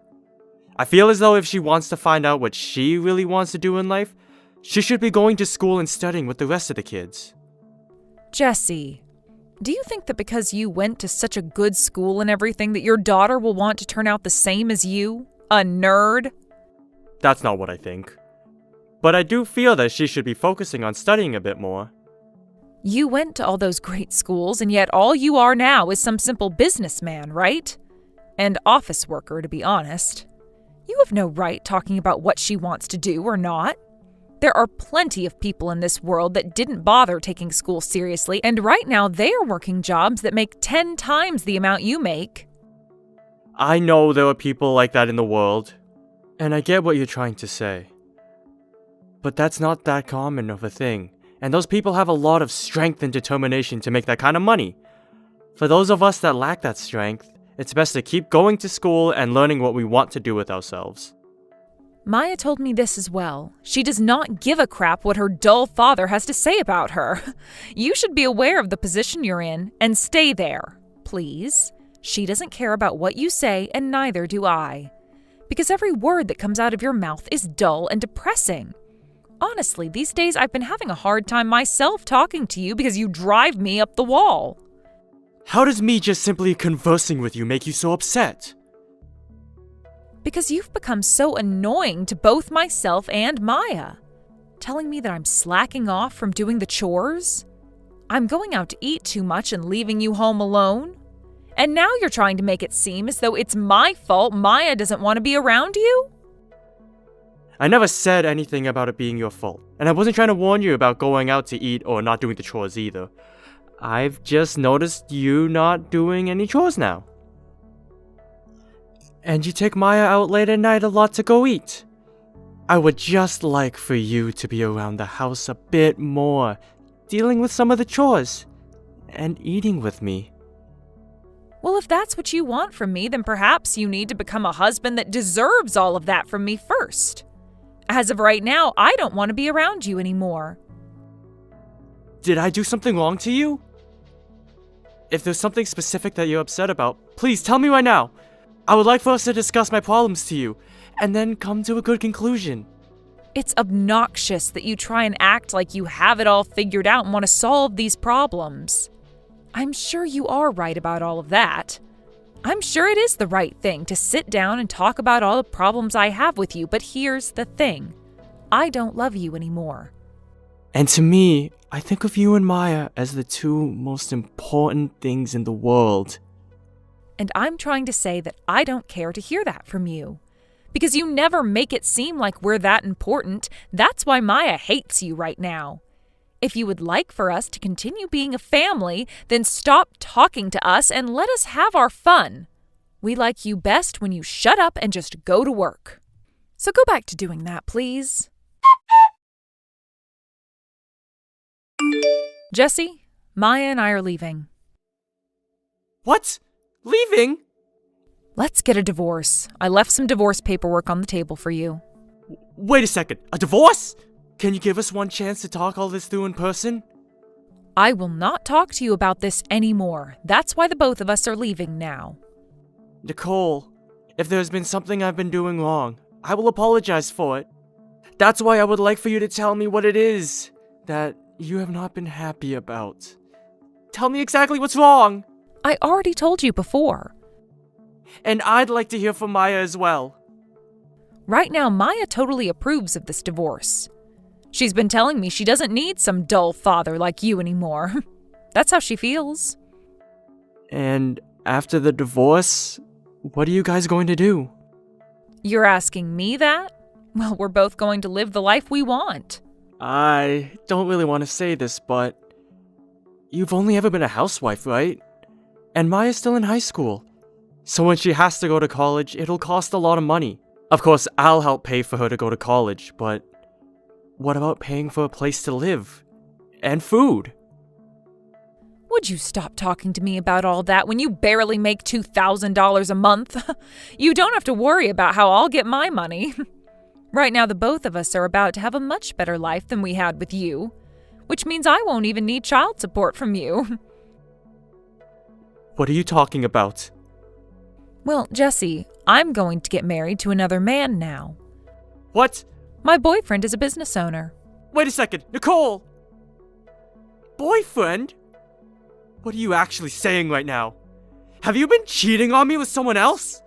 I feel as though if she wants to find out what she really wants to do in life, she should be going to school and studying with the rest of the kids. Jesse, do you think that because you went to such a good school and everything that your daughter will want to turn out the same as you? A nerd? That's not what I think. But I do feel that she should be focusing on studying a bit more. You went to all those great schools, and yet all you are now is some simple businessman, right? And office worker, to be honest. You have no right talking about what she wants to do or not. There are plenty of people in this world that didn't bother taking school seriously, and right now they are working jobs that make 10 times the amount you make. I know there are people like that in the world, and I get what you're trying to say. But that's not that common of a thing, and those people have a lot of strength and determination to make that kind of money. For those of us that lack that strength, it's best to keep going to school and learning what we want to do with ourselves. Maya told me this as well. She does not give a crap what her dull father has to say about her. You should be aware of the position you're in and stay there, please. She doesn't care about what you say, and neither do I. Because every word that comes out of your mouth is dull and depressing. Honestly, these days I've been having a hard time myself talking to you because you drive me up the wall. How does me just simply conversing with you make you so upset? Because you've become so annoying to both myself and Maya. Telling me that I'm slacking off from doing the chores. I'm going out to eat too much and leaving you home alone. And now you're trying to make it seem as though it's my fault Maya doesn't want to be around you? I never said anything about it being your fault, and I wasn't trying to warn you about going out to eat or not doing the chores either. I've just noticed you not doing any chores now. And you take Maya out late at night a lot to go eat. I would just like for you to be around the house a bit more, dealing with some of the chores, and eating with me. Well, if that's what you want from me, then perhaps you need to become a husband that deserves all of that from me first. As of right now, I don't want to be around you anymore. Did I do something wrong to you? If there's something specific that you're upset about, please tell me right now. I would like for us to discuss my problems to you, and then come to a good conclusion. It's obnoxious that you try and act like you have it all figured out and want to solve these problems. I'm sure you are right about all of that. I'm sure it is the right thing to sit down and talk about all the problems I have with you, but here's the thing. I don't love you anymore. And to me, I think of you and Maya as the two most important things in the world. And I'm trying to say that I don't care to hear that from you. Because you never make it seem like we're that important. That's why Maya hates you right now. If you would like for us to continue being a family, then stop talking to us and let us have our fun. We like you best when you shut up and just go to work. So go back to doing that, please. Jesse, Maya and I are leaving. What? Leaving? Let's get a divorce. I left some divorce paperwork on the table for you. Wait a second. A divorce? Can you give us one chance to talk all this through in person? I will not talk to you about this anymore. That's why the both of us are leaving now. Nicole, if there's been something I've been doing wrong, I will apologize for it. That's why I would like for you to tell me what it is that you have not been happy about. Tell me exactly what's wrong. I already told you before. And I'd like to hear from Maya as well. Right now, Maya totally approves of this divorce. She's been telling me she doesn't need some dull father like you anymore. That's how she feels. And after the divorce, what are you guys going to do? You're asking me that? Well, we're both going to live the life we want. I don't really want to say this, but you've only ever been a housewife, right? And Maya's still in high school. So when she has to go to college, it'll cost a lot of money. Of course, I'll help pay for her to go to college, but what about paying for a place to live? And food? Would you stop talking to me about all that when you barely make $2,000 a month? You don't have to worry about how I'll get my money. Right now, the both of us are about to have a much better life than we had with you, which means I won't even need child support from you. What are you talking about? Well, Jesse, I'm going to get married to another man now. What? My boyfriend is a business owner. Wait a second, Nicole! Boyfriend? What are you actually saying right now? Have you been cheating on me with someone else?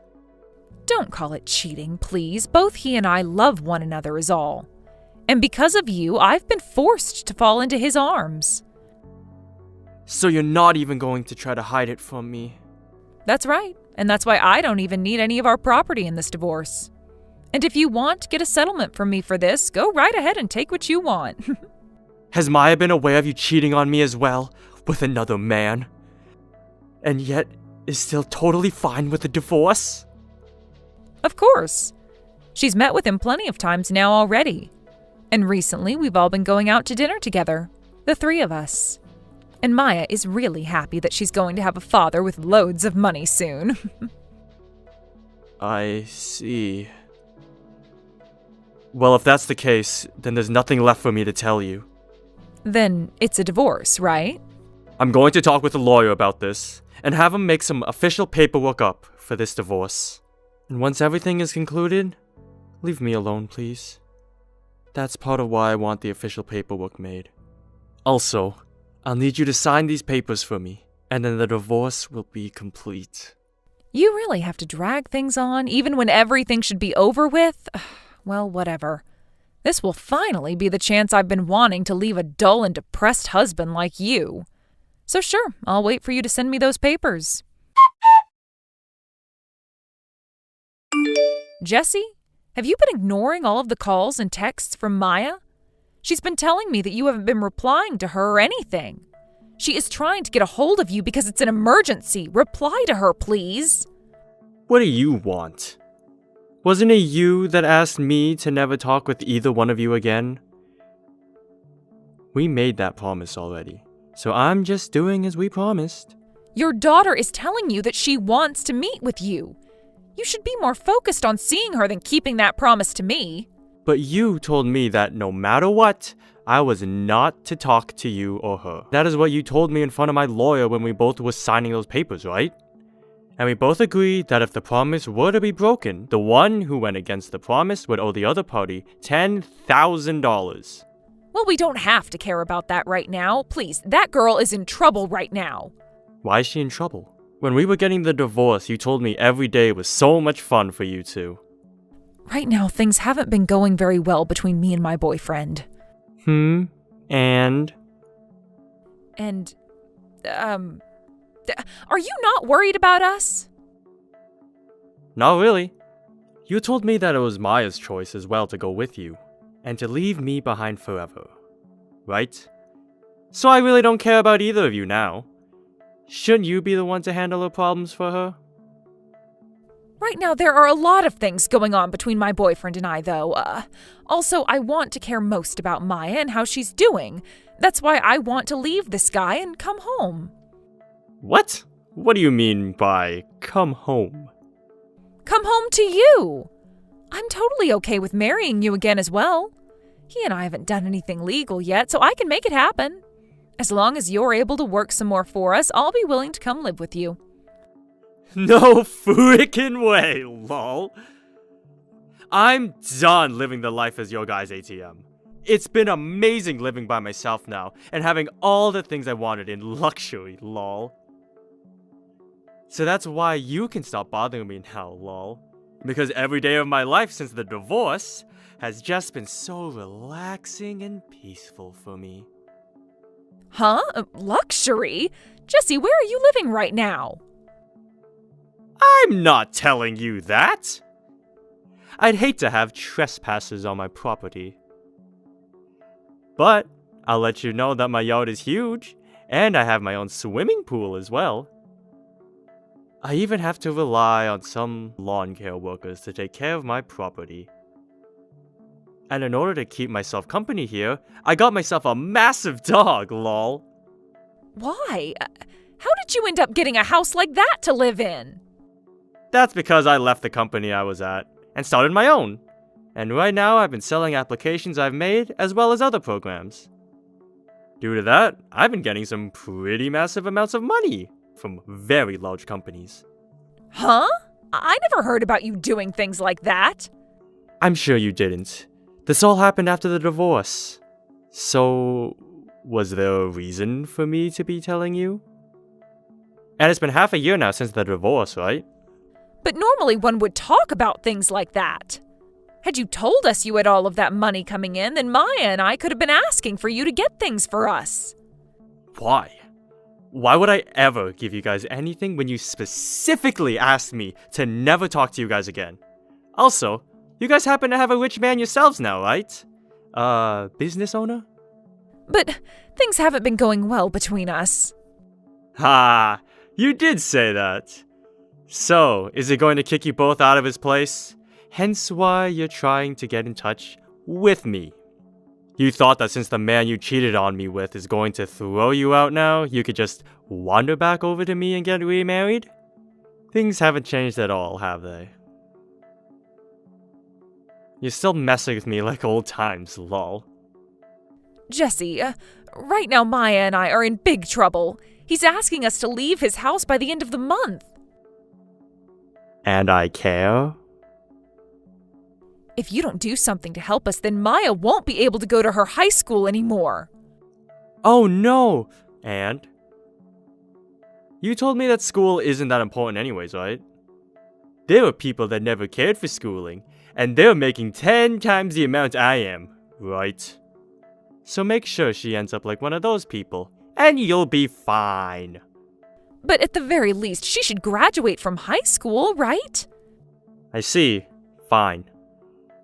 Don't call it cheating, please. Both he and I love one another is all. And because of you, I've been forced to fall into his arms. So you're not even going to try to hide it from me? That's right. And that's why I don't even need any of our property in this divorce. And if you want to get a settlement from me for this, go right ahead and take what you want. Has Maya been aware of you cheating on me as well, with another man? And yet, is still totally fine with the divorce? Of course. She's met with him plenty of times now already. And recently, we've all been going out to dinner together, the three of us. And Maya is really happy that she's going to have a father with loads of money soon. I see. Well, if that's the case, then there's nothing left for me to tell you. Then it's a divorce, right? I'm going to talk with a lawyer about this, and have him make some official paperwork up for this divorce. And once everything is concluded, leave me alone, please. That's part of why I want the official paperwork made. Also, I'll need you to sign these papers for me, and then the divorce will be complete. You really have to drag things on, even when everything should be over with? Well, whatever. This will finally be the chance I've been wanting to leave a dull and depressed husband like you. So sure, I'll wait for you to send me those papers. Jesse, have you been ignoring all of the calls and texts from Maya? She's been telling me that you haven't been replying to her or anything. She is trying to get a hold of you because it's an emergency. Reply to her, please. What do you want? Wasn't it you that asked me to never talk with either one of you again? We made that promise already, so I'm just doing as we promised. Your daughter is telling you that she wants to meet with you. You should be more focused on seeing her than keeping that promise to me. But you told me that no matter what, I was not to talk to you or her. That is what you told me in front of my lawyer when we both were signing those papers, right? And we both agreed that if the promise were to be broken, the one who went against the promise would owe the other party $10,000. Well, we don't have to care about that right now. Please, that girl is in trouble right now. Why is she in trouble? When we were getting the divorce, you told me every day was so much fun for you two. Right now, things haven't been going very well between me and my boyfriend. And? And, are you not worried about us? Not really. You told me that it was Maya's choice as well to go with you, and to leave me behind forever. Right? So I really don't care about either of you now. Shouldn't you be the one to handle her problems for her? Right now, there are a lot of things going on between my boyfriend and I, though. Also, I want to care most about Maya and how she's doing. That's why I want to leave this guy and come home. What? What do you mean by come home? Come home to you! I'm totally okay with marrying you again as well. He and I haven't done anything legal yet, so I can make it happen. As long as you're able to work some more for us, I'll be willing to come live with you. No freaking way, lol. I'm done living the life as your guy's ATM. It's been amazing living by myself now and having all the things I wanted in luxury, lol. So that's why you can stop bothering me now, lol. Because every day of my life since the divorce has just been so relaxing and peaceful for me. Huh? Luxury? Jesse, where are you living right now? I'm not telling you that! I'd hate to have trespassers on my property. But I'll let you know that my yard is huge, and I have my own swimming pool as well. I even have to rely on some lawn care workers to take care of my property. And in order to keep myself company here, I got myself a massive dog, lol. Why? How did you end up getting a house like that to live in? That's because I left the company I was at and started my own. And right now I've been selling applications I've made as well as other programs. Due to that, I've been getting some pretty massive amounts of money from very large companies. Huh? I never heard about you doing things like that. I'm sure you didn't. This all happened after the divorce. So, was there a reason for me to be telling you? And it's been half a year now since the divorce, right? But normally one would talk about things like that. Had you told us you had all of that money coming in, then Maya and I could have been asking for you to get things for us. Why? Why would I ever give you guys anything when you specifically asked me to never talk to you guys again? Also, you guys happen to have a rich man yourselves now, right? Business owner? But things haven't been going well between us. Ha! You did say that. So, is it going to kick you both out of his place? Hence why you're trying to get in touch with me. You thought that since the man you cheated on me with is going to throw you out now, you could just wander back over to me and get remarried? Things haven't changed at all, have they? You're still messing with me like old times, lol. Jesse, right now Maya and I are in big trouble. He's asking us to leave his house by the end of the month. And I care? If you don't do something to help us, then Maya won't be able to go to her high school anymore. Oh no! And? You told me that school isn't that important anyways, right? There are people that never cared for schooling, and they're making 10 times the amount I am, right? So make sure she ends up like one of those people, and you'll be fine. But at the very least, she should graduate from high school, right? I see. Fine.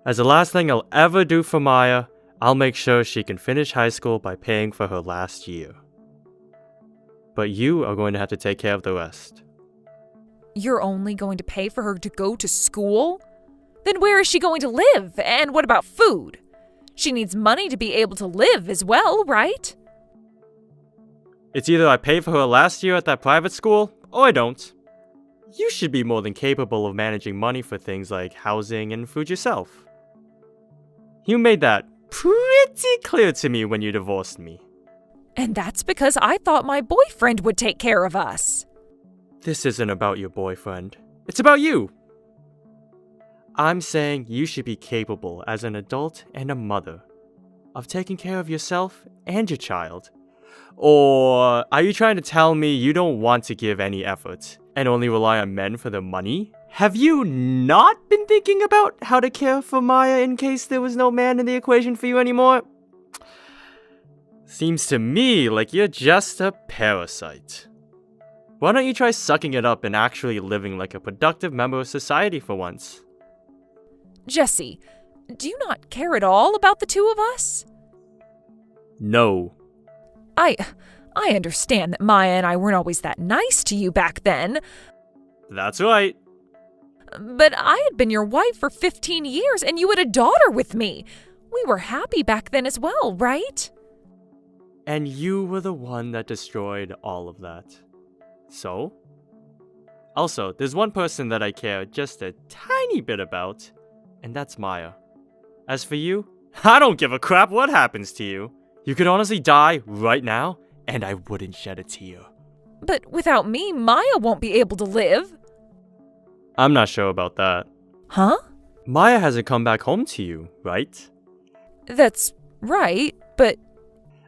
As the last thing I'll ever do for Maya, I'll make sure she can finish high school by paying for her last year. But you are going to have to take care of the rest. You're only going to pay for her to go to school? Then where is she going to live? And what about food? She needs money to be able to live as well, right? It's either I pay for her last year at that private school, or I don't. You should be more than capable of managing money for things like housing and food yourself. You made that pretty clear to me when you divorced me. And that's because I thought my boyfriend would take care of us. This isn't about your boyfriend. It's about you. I'm saying you should be capable as an adult and a mother of taking care of yourself and your child. Or are you trying to tell me you don't want to give any effort and only rely on men for the money? Have you not been thinking about how to care for Maya in case there was no man in the equation for you anymore? Seems to me like you're just a parasite. Why don't you try sucking it up and actually living like a productive member of society for once? Jesse, do you not care at all about the two of us? No. I understand that Maya and I weren't always that nice to you back then. That's right. But I had been your wife for 15 years and you had a daughter with me. We were happy back then as well, right? And you were the one that destroyed all of that. So? Also, there's one person that I care just a tiny bit about, and that's Maya. As for you, I don't give a crap what happens to you. You could honestly die right now, and I wouldn't shed a tear. But without me, Maya won't be able to live. I'm not sure about that. Huh? Maya hasn't come back home to you, right? That's right, but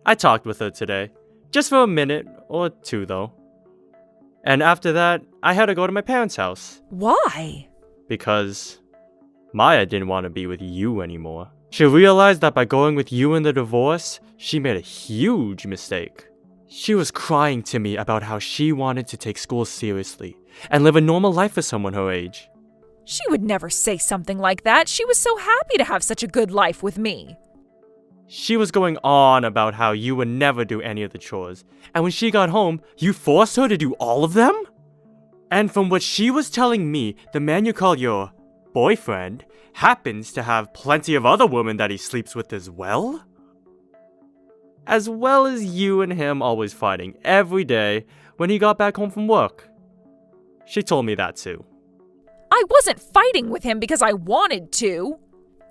I talked with her today. Just for a minute or two, though. And after that, I had to go to my parents' house. why? Because Maya didn't want to be with you anymore. She realized that by going with you in the divorce, she made a huge mistake. She was crying to me about how she wanted to take school seriously and live a normal life for someone her age. She would never say something like that. She was so happy to have such a good life with me. She was going on about how you would never do any of the chores, and when she got home, you forced her to do all of them? And from what she was telling me, the man you call your boyfriend happens to have plenty of other women that he sleeps with as well? As well as you and him always fighting every day when he got back home from work. She told me that too. I wasn't fighting with him because I wanted to.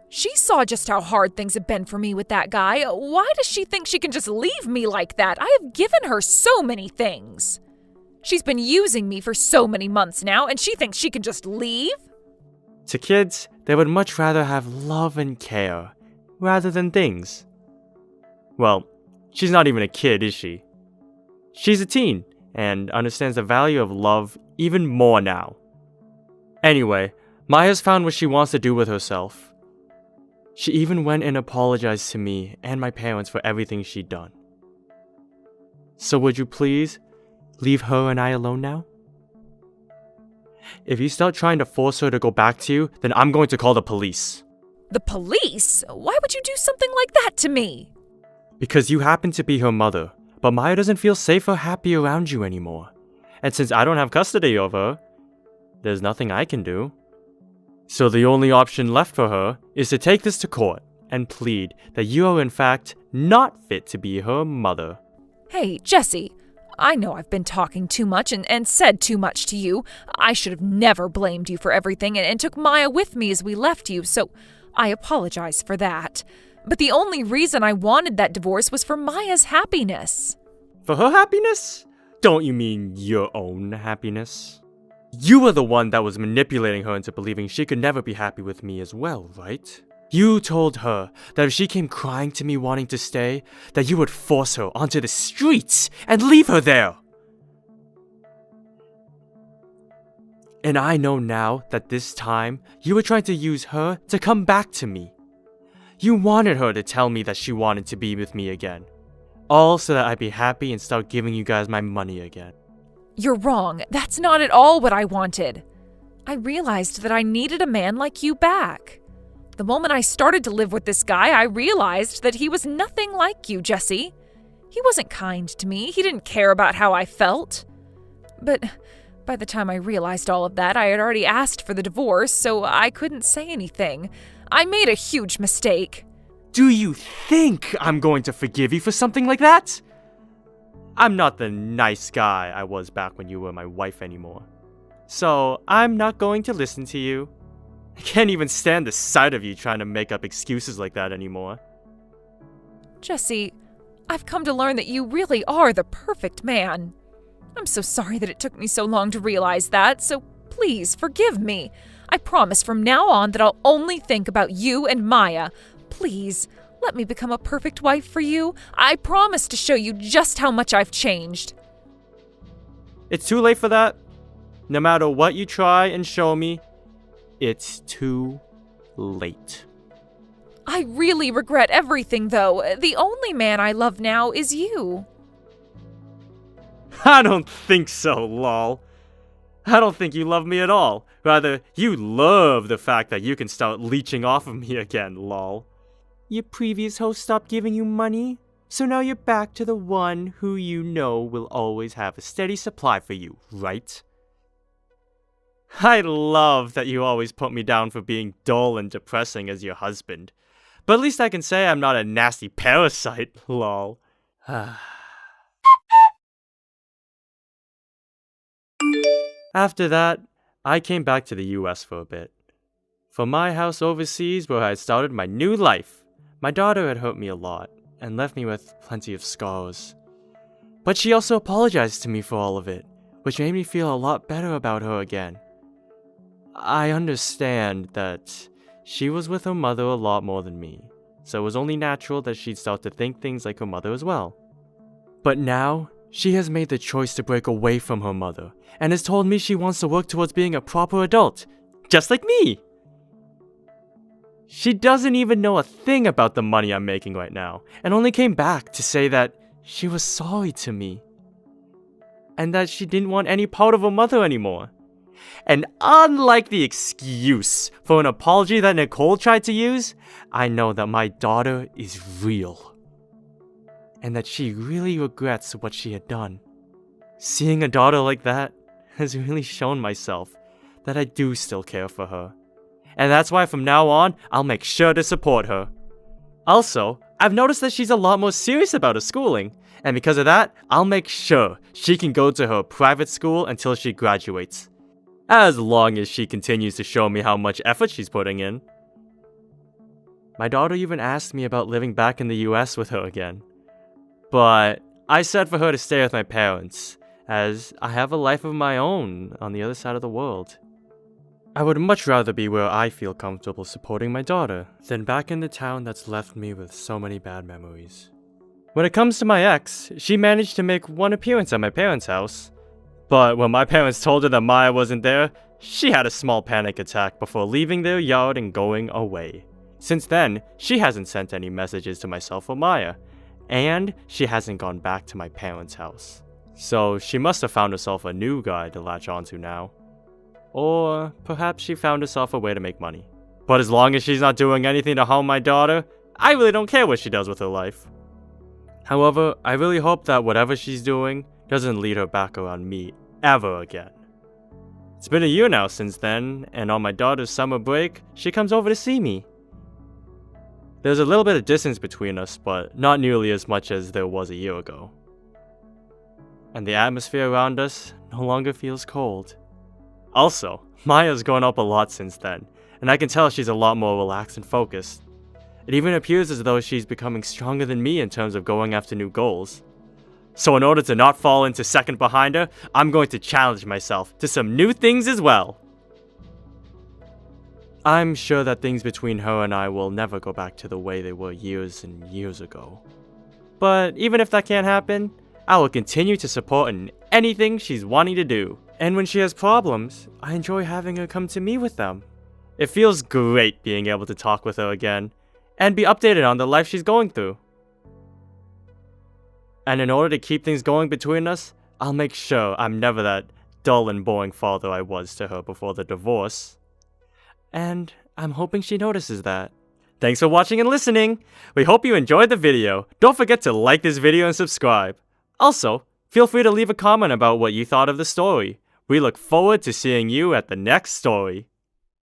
She saw just how hard things have been for me with that guy. Why does she think she can just leave me like that? I have given her so many things. She's been using me for so many months now, and she thinks she can just leave? To kids, they would much rather have love and care, rather than things. Well, she's not even a kid, is she? She's a teen, and understands the value of love even more now. Anyway, Maya's found what she wants to do with herself. She even went and apologized to me and my parents for everything she'd done. So would you please leave her and I alone now? If you start trying to force her to go back to you, then I'm going to call the police. The police? Why would you do something like that to me? Because you happen to be her mother, but Maya doesn't feel safe or happy around you anymore. And since I don't have custody of her, there's nothing I can do. So the only option left for her is to take this to court and plead that you are in fact not fit to be her mother. Hey, Jesse, I know I've been talking too much and said too much to you. I should have never blamed you for everything and took Maya with me as we left you, so I apologize for that. But the only reason I wanted that divorce was for Maya's happiness. For her happiness? Don't you mean your own happiness? You were the one that was manipulating her into believing she could never be happy with me as well, right? You told her that if she came crying to me wanting to stay, that you would force her onto the streets and leave her there. And I know now that this time, you were trying to use her to come back to me. You wanted her to tell me that she wanted to be with me again. All so that I'd be happy and start giving you guys my money again. You're wrong. That's not at all what I wanted. I realized that I needed a man like you back. The moment I started to live with this guy, I realized that he was nothing like you, Jesse. He wasn't kind to me. He didn't care about how I felt. But by the time I realized all of that, I had already asked for the divorce, so I couldn't say anything. I made a huge mistake. Do you think I'm going to forgive you for something like that? I'm not the nice guy I was back when you were my wife anymore. So I'm not going to listen to you. I can't even stand the sight of you trying to make up excuses like that anymore. Jesse, I've come to learn that you really are the perfect man. I'm so sorry that it took me so long to realize that, so please forgive me. I promise from now on that I'll only think about you and Maya. Please, let me become a perfect wife for you. I promise to show you just how much I've changed. It's too late for that. No matter what you try and show me, it's too late. I really regret everything, though. The only man I love now is you. I don't think so, lol. I don't think you love me at all. Rather, you love the fact that you can start leeching off of me again, lol. Your previous host stopped giving you money, so now you're back to the one who you know will always have a steady supply for you, right? I love that you always put me down for being dull and depressing as your husband. But at least I can say I'm not a nasty parasite, lol. After that, I came back to the US for a bit. From my house overseas where I had started my new life, My daughter had hurt me a lot and left me with plenty of scars. But she also apologized to me for all of it, which made me feel a lot better about her again. I understand that she was with her mother a lot more than me, so it was only natural that she'd start to think things like her mother as well. But now, she has made the choice to break away from her mother, and has told me she wants to work towards being a proper adult, just like me! She doesn't even know a thing about the money I'm making right now, and only came back to say that she was sorry to me, and that she didn't want any part of her mother anymore. And unlike the excuse for an apology that Nicole tried to use, I know that my daughter is real, and that she really regrets what she had done. Seeing a daughter like that has really shown myself that I do still care for her. And that's why from now on, I'll make sure to support her. Also, I've noticed that she's a lot more serious about her schooling, and because of that, I'll make sure she can go to her private school until she graduates. As long as she continues to show me how much effort she's putting in. My daughter even asked me about living back in the US with her again. But I said for her to stay with my parents, as I have a life of my own on the other side of the world. I would much rather be where I feel comfortable supporting my daughter than back in the town that's left me with so many bad memories. When it comes to my ex, she managed to make one appearance at my parents' house. But when my parents told her that Maya wasn't there, she had a small panic attack before leaving their yard and going away. Since then, she hasn't sent any messages to myself or Maya, and she hasn't gone back to my parents' house. So she must have found herself a new guy to latch onto now. Or perhaps she found herself a way to make money. But as long as she's not doing anything to harm my daughter, I really don't care what she does with her life. However, I really hope that whatever she's doing doesn't lead her back around me ever again. It's been a year now since then, and on my daughter's summer break, she comes over to see me. There's a little bit of distance between us, but not nearly as much as there was a year ago. And the atmosphere around us no longer feels cold. Also, Maya's grown up a lot since then, and I can tell she's a lot more relaxed and focused. It even appears as though she's becoming stronger than me in terms of going after new goals. So in order to not fall into second behind her, I'm going to challenge myself to some new things as well. I'm sure that things between her and I will never go back to the way they were years and years ago. But even if that can't happen, I will continue to support in anything she's wanting to do. And when she has problems, I enjoy having her come to me with them. It feels great being able to talk with her again, and be updated on the life she's going through. And in order to keep things going between us, I'll make sure I'm never that dull and boring father I was to her before the divorce. And I'm hoping she notices that. Thanks for watching and listening! We hope you enjoyed the video. Don't forget to like this video and subscribe. Also, feel free to leave a comment about what you thought of the story. We look forward to seeing you at the next story.